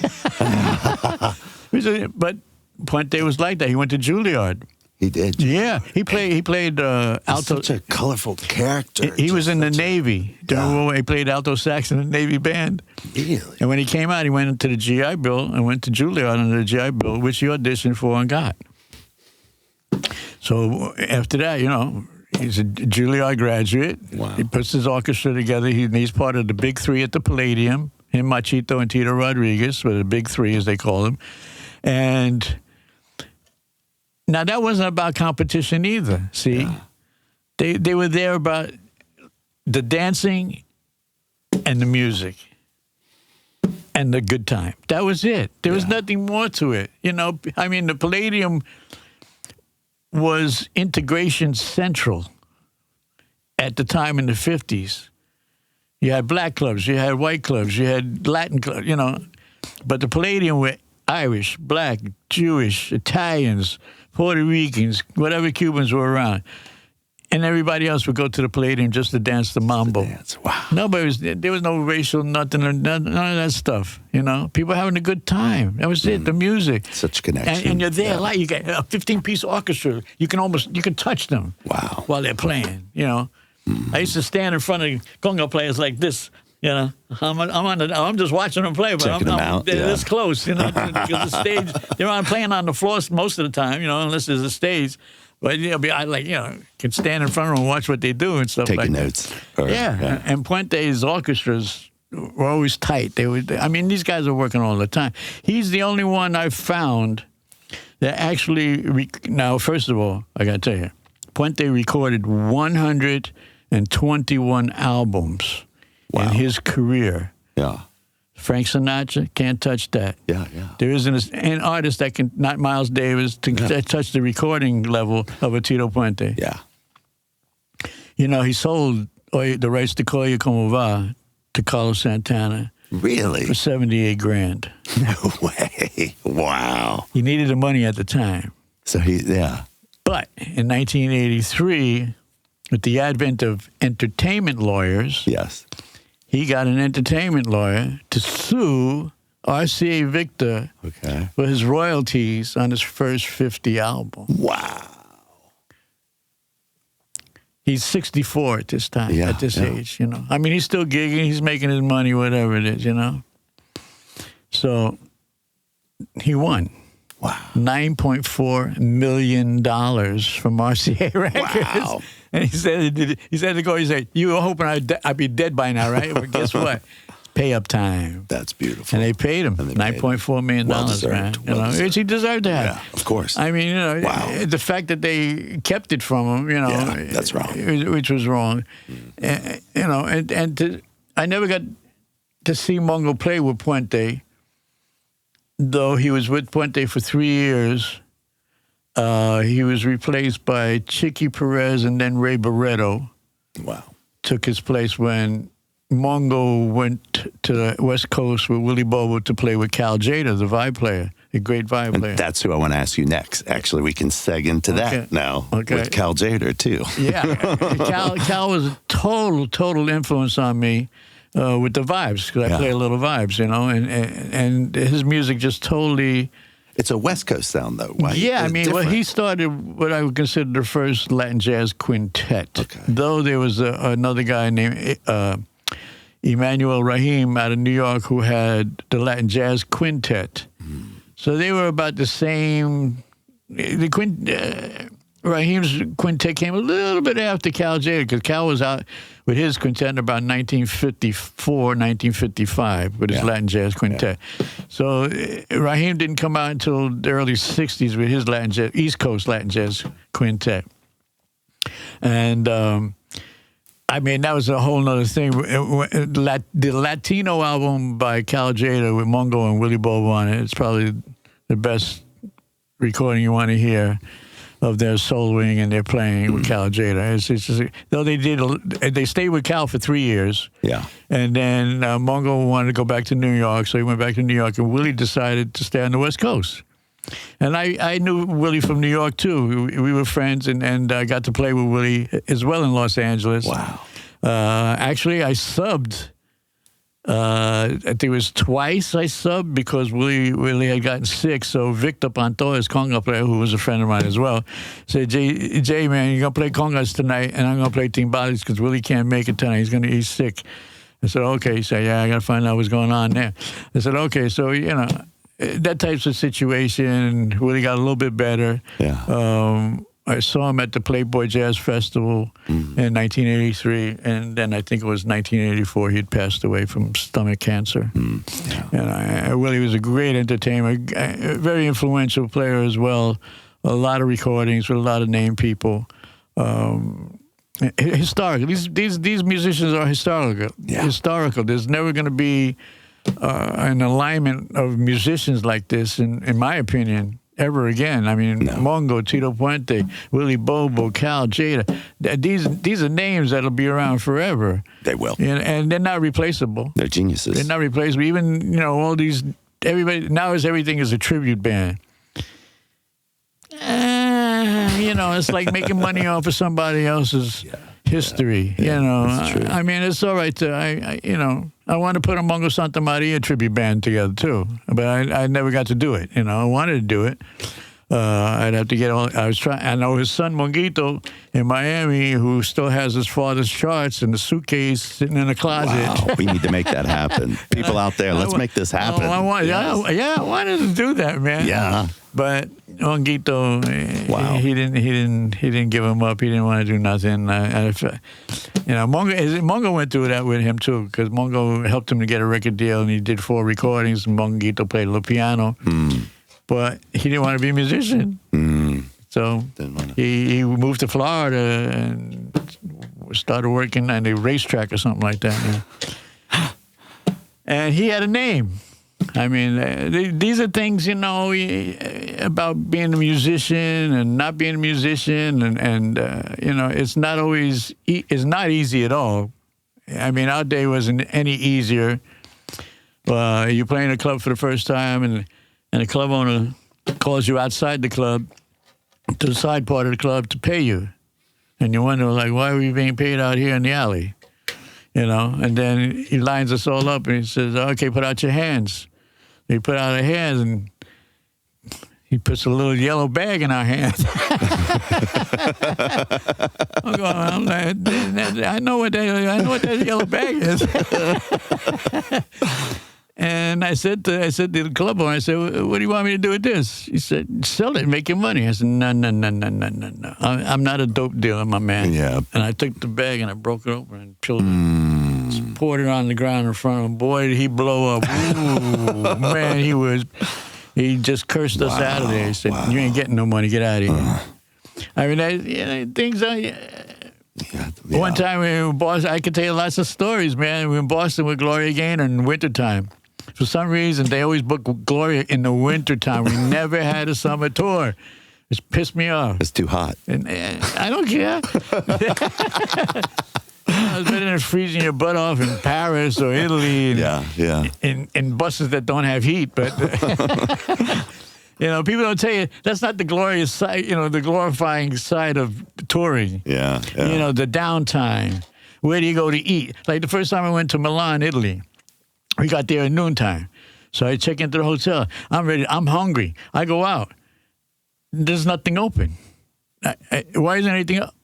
But Puente was like that. He went to Juilliard. He did. Yeah, he played alto. Such a colorful character. He was in the Navy. He played alto sax in the Navy band. Really? And when he came out, he went into the GI Bill and went to Juilliard under the GI Bill, which he auditioned for and got. So after that, you know, he's a Juilliard graduate. Wow. He puts his orchestra together. He's part of the Big Three at the Palladium. Him, Machito, and Tito Rodriguez were the Big Three, as they call them. And now, that wasn't about competition either, see? Yeah. They were there about the dancing and the music and the good time. That was it. There was nothing more to it. You know, I mean, the Palladium was integration central at the time in the 50s. You had black clubs, you had white clubs, you had Latin clubs, you know. But the Palladium were Irish, black, Jewish, Italians, Puerto Ricans, whatever Cubans were around. And everybody else would go to the Palladium just to dance the mambo. Wow. There was no racial, nothing, none of that stuff, you know. People having a good time. That was it, the music. Such connection. And you're there, like you get a 15-piece orchestra. You can touch them. Wow. While they're playing, you know. I used to stand in front of conga players like this. You know, I'm just watching them play, but they're this close, you know, because the stage, they're playing on the floor most of the time, you know, unless there's a stage. But I can stand in front of them and watch what they do and stuff Taking like notes. that. Yeah, and Puente's orchestras were always tight. These guys are working all the time. He's the only one I've found that actually, now, first of all, I got to tell you, Puente recorded 121 albums. Wow. In his career. Yeah. Frank Sinatra, can't touch that. Yeah, yeah. There isn't an artist that can, not Miles Davis, to touch the recording level of a Tito Puente. Yeah. You know, he sold the rights to Oye Como Va to Carlos Santana. Really? For 78 grand. No way. Wow. He needed the money at the time. So But in 1983, with the advent of entertainment lawyers, yes, he got an entertainment lawyer to sue RCA Victor for his royalties on his first 50 album. Wow. He's 64 at this time, at this age, you know. I mean, he's still gigging, he's making his money, whatever it is, you know. So he won. Wow. $9.4 million from RCA Records. Wow. And he said to go, you were hoping I'd be dead by now, right? But guess what? Pay up time. That's beautiful. And they paid him $9.4 million, man. You know, which he deserved that. Yeah, of course. I mean, you know, the fact that they kept it from him, you know, that's wrong. Which was wrong. You know, I never got to see Mongo play with Puente, though he was with Puente for 3 years. He was replaced by Chicky Perez and then Ray Barretto. Wow. Took his place when Mongo went to the West Coast with Willie Bobo to play with Cal Tjader, the vibe player, a great vibe player. That's who I want to ask you next. Actually, we can seg into that now with Cal Tjader, too. Yeah. Cal was a total influence on me with the vibes, because I play a little vibes, you know, and his music just totally... It's a West Coast sound, though. Right? Yeah, I mean, well, he started what I would consider the first Latin jazz quintet. Okay. Though there was another guy named Emmanuel Rahim out of New York who had the Latin jazz quintet. So they were about the same. Raheem's quintet came a little bit after Cal Tjader, because Cal was out with his quintet in about 1954, 1955 with his Latin jazz quintet. So Raheem didn't come out until the early 60s with his Latin jazz, East Coast Latin jazz quintet. And I mean, that was a whole nother thing. The Latino album by Cal Tjader with Mongo and Willie Bobo on it, it's probably the best recording you want to hear of their soloing and their playing with Cal Tjader. It's just, though they stayed with Cal for 3 years. Yeah. And then Mongo wanted to go back to New York, so he went back to New York, and Willie decided to stay on the West Coast. And I knew Willie from New York, too. We were friends, and I got to play with Willie as well in Los Angeles. Wow. Actually, I subbed. I think it was twice I subbed because Willie had gotten sick. So Victor Panto, his conga player, who was a friend of mine as well, said, Jay, man, you're going to play congas tonight, and I'm going to play timbales because Willie can't make it tonight. He's sick. I said, okay. He said, yeah, I got to find out what's going on there. I said, okay. So, that type of situation, Willie got a little bit better. Yeah. I saw him at the Playboy Jazz Festival in 1983, and then I think it was 1984 he'd passed away from stomach cancer. Yeah. And Willie was a great entertainer, a very influential player as well. A lot of recordings with a lot of named people. Historical. These musicians are historical. Yeah. Historical. There's never going to be an alignment of musicians like this, in my opinion, ever again. I mean, Mongo, Tito Puente, Willie Bobo, Cal Tjader. These are names that'll be around forever. They will. And they're not replaceable. They're geniuses. They're not replaceable. Even, all these, everybody, now everything is a tribute band. It's like making money off of somebody else's history. That's true. I mean, it's all right to, I want to put a Mongo Santamaria tribute band together too, but I never got to do it. I wanted to do it. I'd have to get on. I know his son Monguito in Miami, who still has his father's charts in the suitcase sitting in the closet. Wow, we need to make that happen. People out there, let's make this happen. I wanted to do that, man. Yeah. But Monguito, he didn't give him up. He didn't want to do nothing. Mongo went through that with him too, because Mongo helped him to get a record deal, and he did 4 recordings. And Monguito played a little piano, but he didn't want to be a musician. So he moved to Florida and started working on a racetrack or something like that. Yeah. And he had a name. I mean, these are things, about being a musician and not being a musician, and it's not always, it's not easy at all. I mean, our day wasn't any easier. You play in a club for the first time, and the club owner calls you outside the club to the side part of the club to pay you. And you wonder, like, why are we being paid out here in the alley? And then he lines us all up, and he says, okay, put out your hands. He put out our hands, and he puts a little yellow bag in our hands. I'm like, I know what that yellow bag is. And I said to the club owner, I said, what do you want me to do with this? He said, sell it and make your money. I said, no. I'm not a dope dealer, my man. Yeah. And I took the bag and I broke it open and peeled it. Poured it on the ground in front of him. Boy, did he blow up. Ooh, man, he just cursed us out of there. He said, you ain't getting no money. Get out of here. I mean, things are... One time we were in Boston, I could tell you lots of stories, man. We were in Boston with Gloria Gaynor in wintertime. For some reason, they always book Gloria in the wintertime. We never had a summer tour. It's pissed me off. It's too hot. And I don't care. It's better than freezing your butt off in Paris or Italy. In buses that don't have heat. But, people don't tell you, that's not the glorious side, the glorifying side of touring. Yeah. The downtime. Where do you go to eat? Like the first time I went to Milan, Italy, we got there at noontime. So I check into the hotel. I'm ready. I'm hungry. I go out. There's nothing open. Why isn't anything up?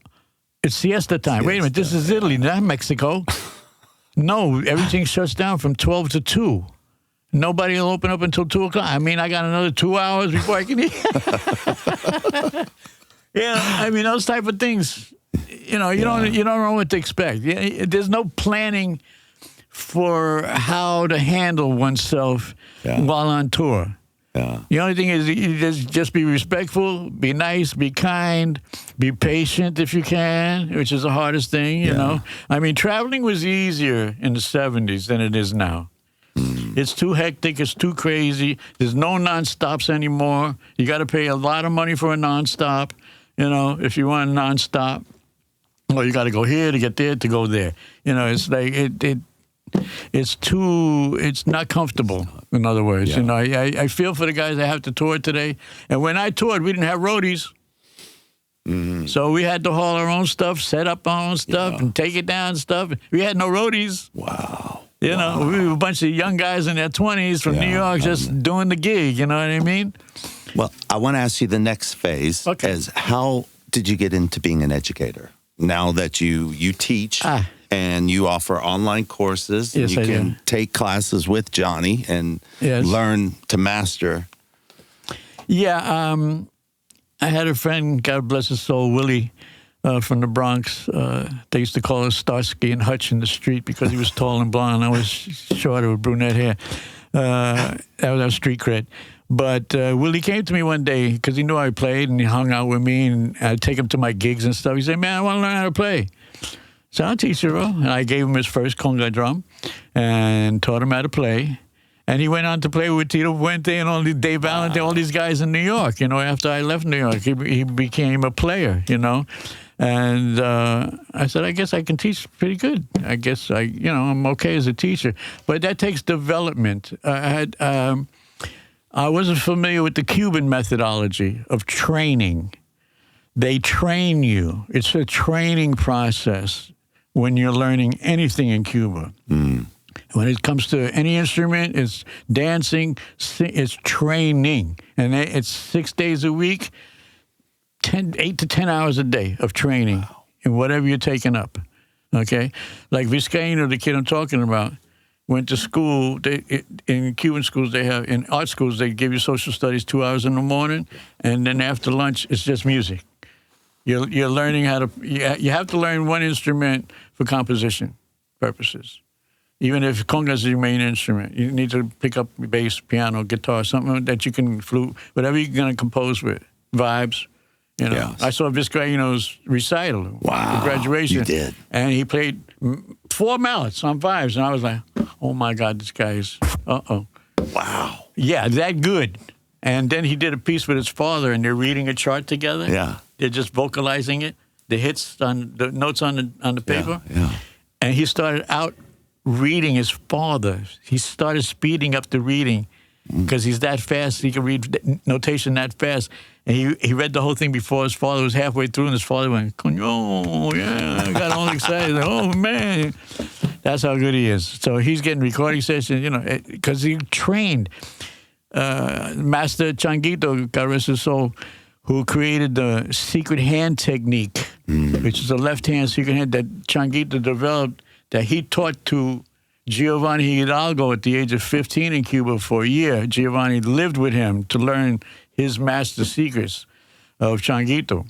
It's siesta time. Wait a minute. This is Italy, not Mexico. No, everything shuts down from 12 to 2. Nobody will open up until 2 o'clock. I mean, I got another 2 hours before I can eat. Yeah, I mean those type of things. You know, you don't know what to expect. There's no planning for how to handle oneself while on tour. Yeah. The only thing is you just be respectful, be nice, be kind, be patient if you can, which is the hardest thing, you know. I mean, traveling was easier in the 70s than it is now. It's too hectic. It's too crazy. There's no non-stops anymore. You got to pay a lot of money for a non-stop, you know, if you want a non-stop. Well, you got to go here to get there to go there. You know, it's like it's not comfortable, in other words. You know, I feel for the guys that have to tour today. And when I toured, we didn't have roadies. So we had to haul our own stuff, set up our own stuff, and take it down and stuff. We had no roadies. Wow. You know, we were a bunch of young guys in their 20s from New York just doing the gig, you know what I mean? Well, I want to ask you the next phase is how did you get into being an educator? Now that you teach and you offer online courses, and you can take classes with Johnny and learn to master. Yeah, I had a friend, God bless his soul, Willie, from the Bronx. They used to call us Starsky and Hutch in the street because he was tall and blonde. I was shorter with brunette hair. That was our street cred. But Willie came to me one day because he knew I played and he hung out with me and I'd take him to my gigs and stuff. He said, man, I want to learn how to play. So I'll teach you, bro. And I gave him his first conga drum and taught him how to play. And he went on to play with Tito, Puente, and all these Dave Valentine, all these guys in New York. You know, after I left New York, he became a player, you know. And I said, I guess I can teach pretty good. I guess I'm okay as a teacher. But that takes development. I wasn't familiar with the Cuban methodology of training. They train you. It's a training process when you're learning anything in Cuba. When it comes to any instrument, it's dancing, it's training. And it's 6 days a week, 8 to 10 hours a day of training in whatever you're taking up, okay? Like Vizcaíno, the kid I'm talking about, went to school. In Cuban schools, in art schools, they give you social studies 2 hours in the morning, and then after lunch, it's just music. You're learning how to, you have to learn one instrument for composition purposes. Even if conga is your main instrument, you need to pick up bass, piano, guitar, something that you can flute, whatever you're going to compose with, vibes. You know, yes. I saw Vizcaíno's recital at graduation. You did. And he played 4 mallets on vibes, and I was like, oh my God, this guy is, Wow. Yeah, that good. And then he did a piece with his father, and they're reading a chart together. Yeah. They're just vocalizing it, the hits on the notes on the paper. Yeah. And he started out reading his father. He started speeding up the reading because he's that fast. He can read notation that fast. And he read the whole thing before his father was halfway through, and his father went, "Coño, yeah!" I got all excited. Like, oh man, that's how good he is. So he's getting recording sessions, you know, because he trained. Master Changuito, God rest his soul, who created the secret hand technique, which is a left hand secret hand that Changuito developed, that he taught to Giovanni Hidalgo at the age of 15 in Cuba for a year. Giovanni lived with him to learn his master secrets of Changuito.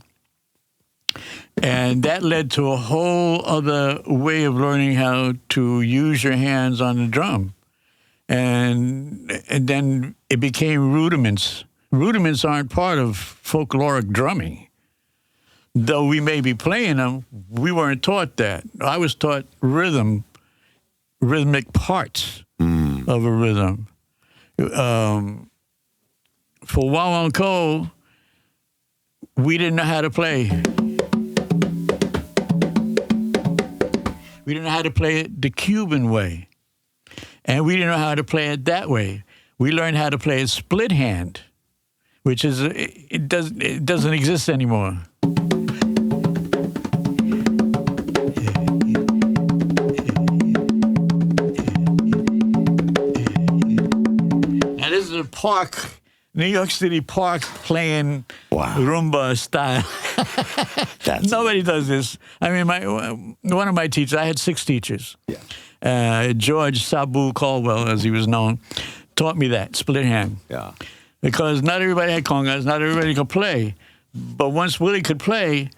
And that led to a whole other way of learning how to use your hands on the drum. And then it became rudiments. Rudiments aren't part of folkloric drumming. Though we may be playing them, we weren't taught that. I was taught rhythmic parts of a rhythm. For Wawanko, we didn't know how to play. We didn't know how to play it the Cuban way. And we didn't know how to play it that way. We learned how to play it split hand, which is, it doesn't exist anymore. Now this is a park, New York City park playing rumba style. Nobody does this. I mean, one of my teachers, I had 6 teachers. Yeah. George Sabu Caldwell, as he was known, taught me that, split hand. Yeah. Because not everybody had congas, not everybody could play. But once Willie could play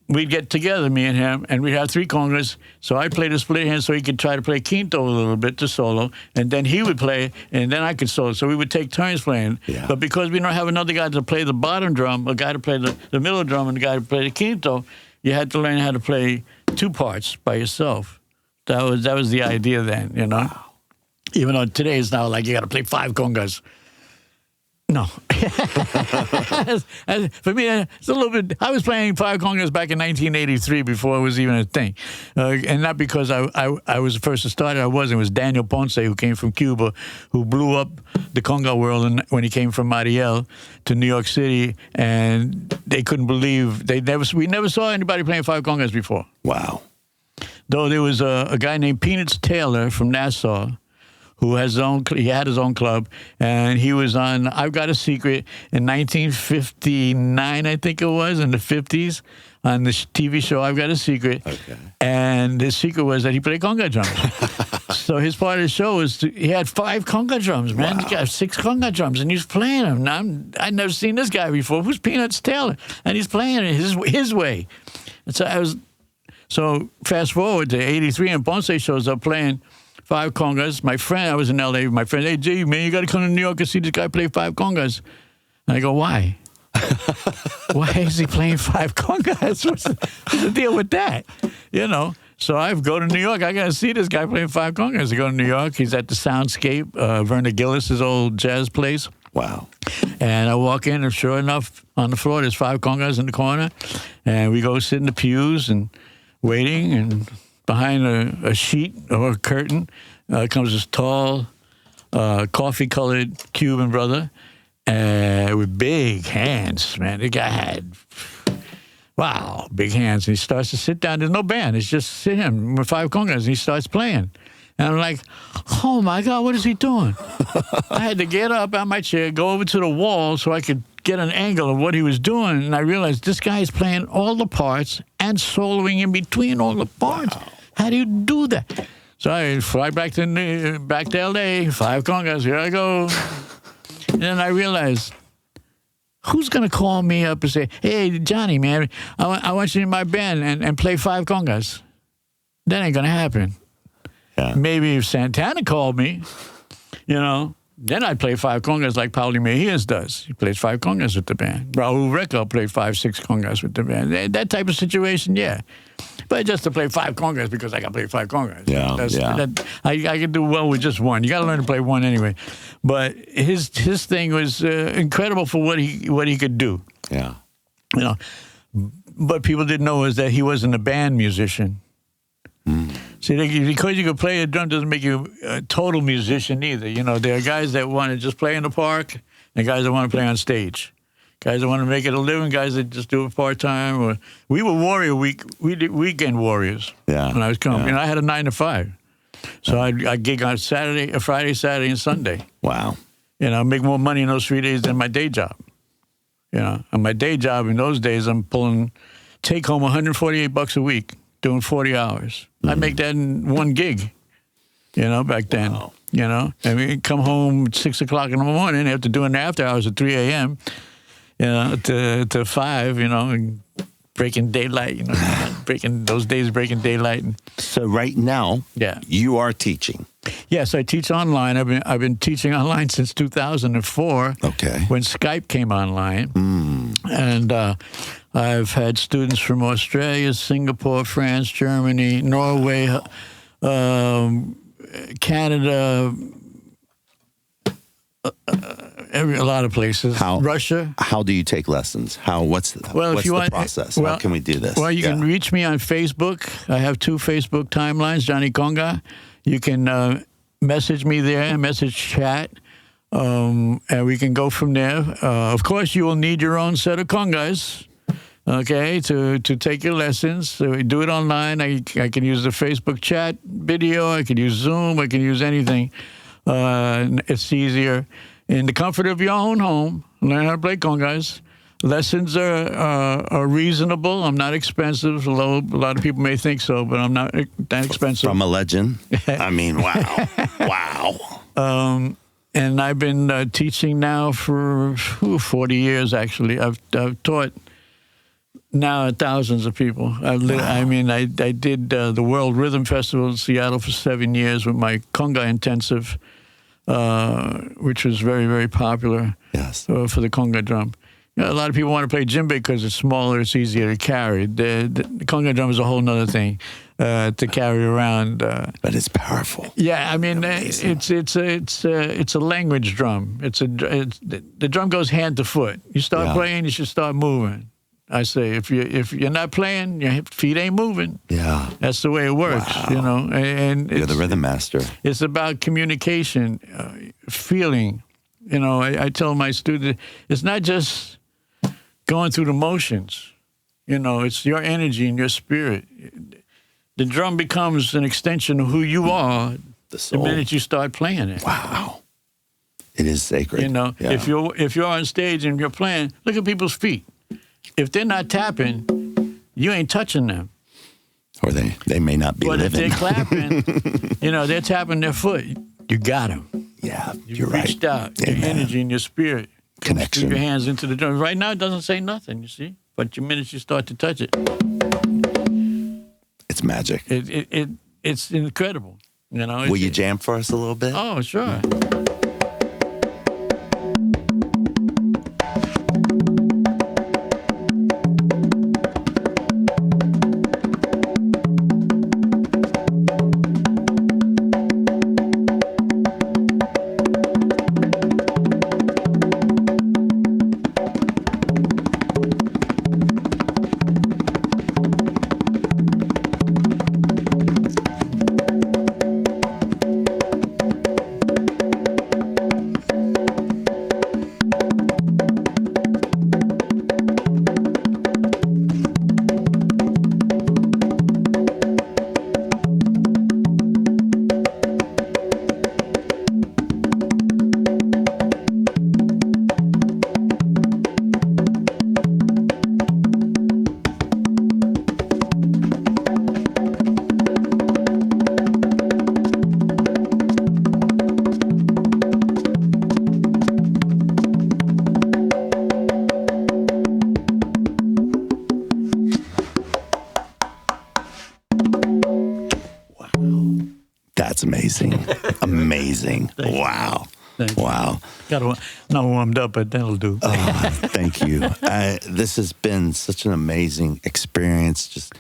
we'd get together, me and him, and we'd have 3 congas. So I'd play the split hand so he could try to play quinto a little bit to solo, and then he would play, and then I could solo. So we would take turns playing. Yeah. But because we don't have another guy to play the bottom drum, a guy to play the middle drum, and a guy to play the quinto, you had to learn how to play 2 parts by yourself. That was the idea then, you know? Wow. Even though today it's now like you got to play 5 congas. No. For me, it's a little bit... I was playing 5 congas back in 1983 before it was even a thing. And not because I was the first to start it. I wasn't. It was Daniel Ponce, who came from Cuba, who blew up the conga world when he came from Mariel to New York City. And they couldn't believe... We never saw anybody playing 5 congas before. Wow. Though there was a guy named Peanuts Taylor from Nassau, who has he had his own club, and he was on I've Got a Secret in 1959, I think it was, in the 50s, on the TV show I've Got a Secret. Okay. And his secret was that he played conga drums. So his part of the show was he had 5 conga drums, man. Wow. He got 6 conga drums, and he was playing them. Now, I'd never seen this guy before. Who's Peanuts Taylor? And he's playing it his way. And so fast forward to 83, and Ponce shows up playing 5 congas. My friend, I was in L.A. My friend, hey, G, man, you got to come to New York and see this guy play 5 congas. And I go, why? Why is he playing 5 congas? What's the deal with that? You know. So I go to New York. I got to see this guy playing 5 congas. I go to New York. He's at the Soundscape, Verna Gillis' old jazz place. Wow. And I walk in, and sure enough, on the floor, there's 5 congas in the corner. And we go sit in the pews and waiting, and behind a sheet or a curtain comes this tall, coffee-colored Cuban brother with big hands, man. The guy had, wow, big hands. And he starts to sit down. There's no band. It's just him with 5 congas, and he starts playing. And I'm like, oh, my God, what is he doing? I had to get up out of my chair, go over to the wall so I could get an angle of what he was doing. And I realized this guy is playing all the parts and soloing in between all the parts. Wow. How do you do that? So I fly back to L.A., 5 congas, here I go. And then I realized, who's going to call me up and say, hey, Johnny, man, I want you in my band and play 5 congas? That ain't going to happen. Yeah. Maybe if Santana called me, you know, then I'd play 5 congas like Paulie Mejias does. He plays 5 congas with the band. Raul Recco played 5, 6 congas with the band. That type of situation, yeah. But just to play 5 congas because I got to play 5 congas. Yeah, I can do well with just one. You got to learn to play one anyway. But his thing was incredible for what he could do. Yeah. You know, but people didn't know is that he wasn't a band musician. Mm. See, because you could play a drum doesn't make you a total musician either. You know, there are guys that want to just play in the park and guys that want to play on stage. Guys that want to make it a living, guys that just do it part-time. We were weekend warriors when I was coming. Yeah. You know, I had a 9 to 5. So I'd gig on Friday, Saturday, and Sunday. Wow. You know, make more money in those 3 days than my day job. You know, and my day job in those days, I'm take home $148 a week, doing 40 hours. Mm-hmm. I'd make that in 1 gig, you know, back then. Wow. You know, and we'd come home at 6 o'clock in the morning after doing the after hours at 3 a.m., you know, to 5, you know, and breaking daylight, you know, breaking daylight. So right now, you are teaching. Yes, I teach online. I've been teaching online since 2004. Okay. When Skype came online. Mm. And I've had students from Australia, Singapore, France, Germany, Norway, Canada, a lot of places. Russia. How do you take lessons? What's the process? How can we do this? Well, you can reach me on Facebook. I have 2 Facebook timelines, Johnny Conga. You can message me there, message chat, and we can go from there. Of course, you will need your own set of congas, okay, to take your lessons. So we do it online. I can use the Facebook chat video. I can use Zoom. I can use anything. It's easier. In the comfort of your own home, learn how to play congas. Lessons are reasonable. I'm not expensive, although a lot of people may think so, but I'm not that expensive. From a legend? I mean, wow. Wow. And I've been teaching now for 40 years, actually. I've taught now thousands of people. I mean, I did the World Rhythm Festival in Seattle for 7 years with my Conga intensive, which was very, very popular. Yes. For the Conga drum. You know, a lot of people want to play djembe because it's smaller, it's easier to carry. The Conga drum is a whole nother thing to carry around. But it's powerful. Yeah, I mean, it's a language drum. The drum goes hand to foot. You start playing, you should start moving. I say, if you're not playing, your feet ain't moving. Yeah, that's the way it works. Wow. You know, and you're the rhythm master. It's about communication, feeling. You know, I tell my students, it's not just going through the motions. You know, it's your energy and your spirit. The drum becomes an extension of who you are the minute you start playing it. Wow. It is sacred. You know, if you're on stage and you're playing, look at people's feet. If they're not tapping, you ain't touching them. Or they may not be living. But if they're clapping, you know, they're tapping their foot, you got them. Yeah, you reached out. Amen. Your energy and your spirit. Connection. Through your hands into the drum. Right now, it doesn't say nothing, you see? But the minute you start to touch it, it's magic. It's incredible. You know. Will you jam for us a little bit? Oh, sure. That's amazing. Amazing. Wow. Wow. Got not warmed up, but that'll do. Thank you. This has been such an amazing experience, just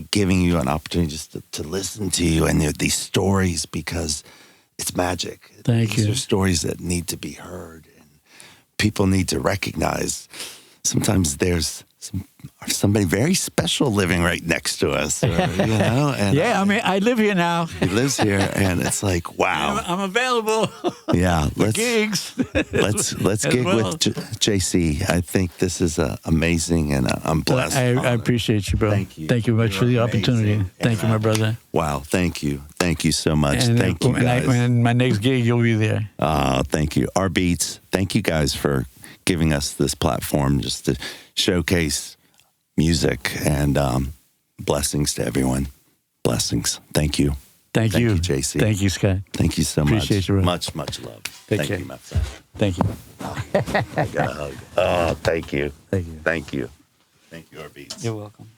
giving you an opportunity just to listen to you and these stories, because it's magic. Thank you. These are stories that need to be heard, and people need to recognize sometimes there's somebody very special living right next to us, or, you know? And yeah, I mean, I live here now. He lives here, and it's like, wow. I'm available. Yeah, let's gigs. let's gig with JC. I think this is amazing, and I'm blessed. I appreciate you, bro. Thank you. Thank you much for the opportunity. Amazing. Thank you, my brother. Wow, thank you. Thank you so much. And thank you, guys. When my next gig, you'll be there. Thank you. rBeatz, thank you guys for giving us this platform just to showcase music, and blessings to everyone. Blessings. Thank you. Thank you, JC. Thank you, Scott. Thank you so Appreciate much. you, bro. Much love. Take thank care. you, my friend. Thank you. I got a hug. Oh, thank you. Thank you. Thank you. Thank you, rBeatz. You're welcome.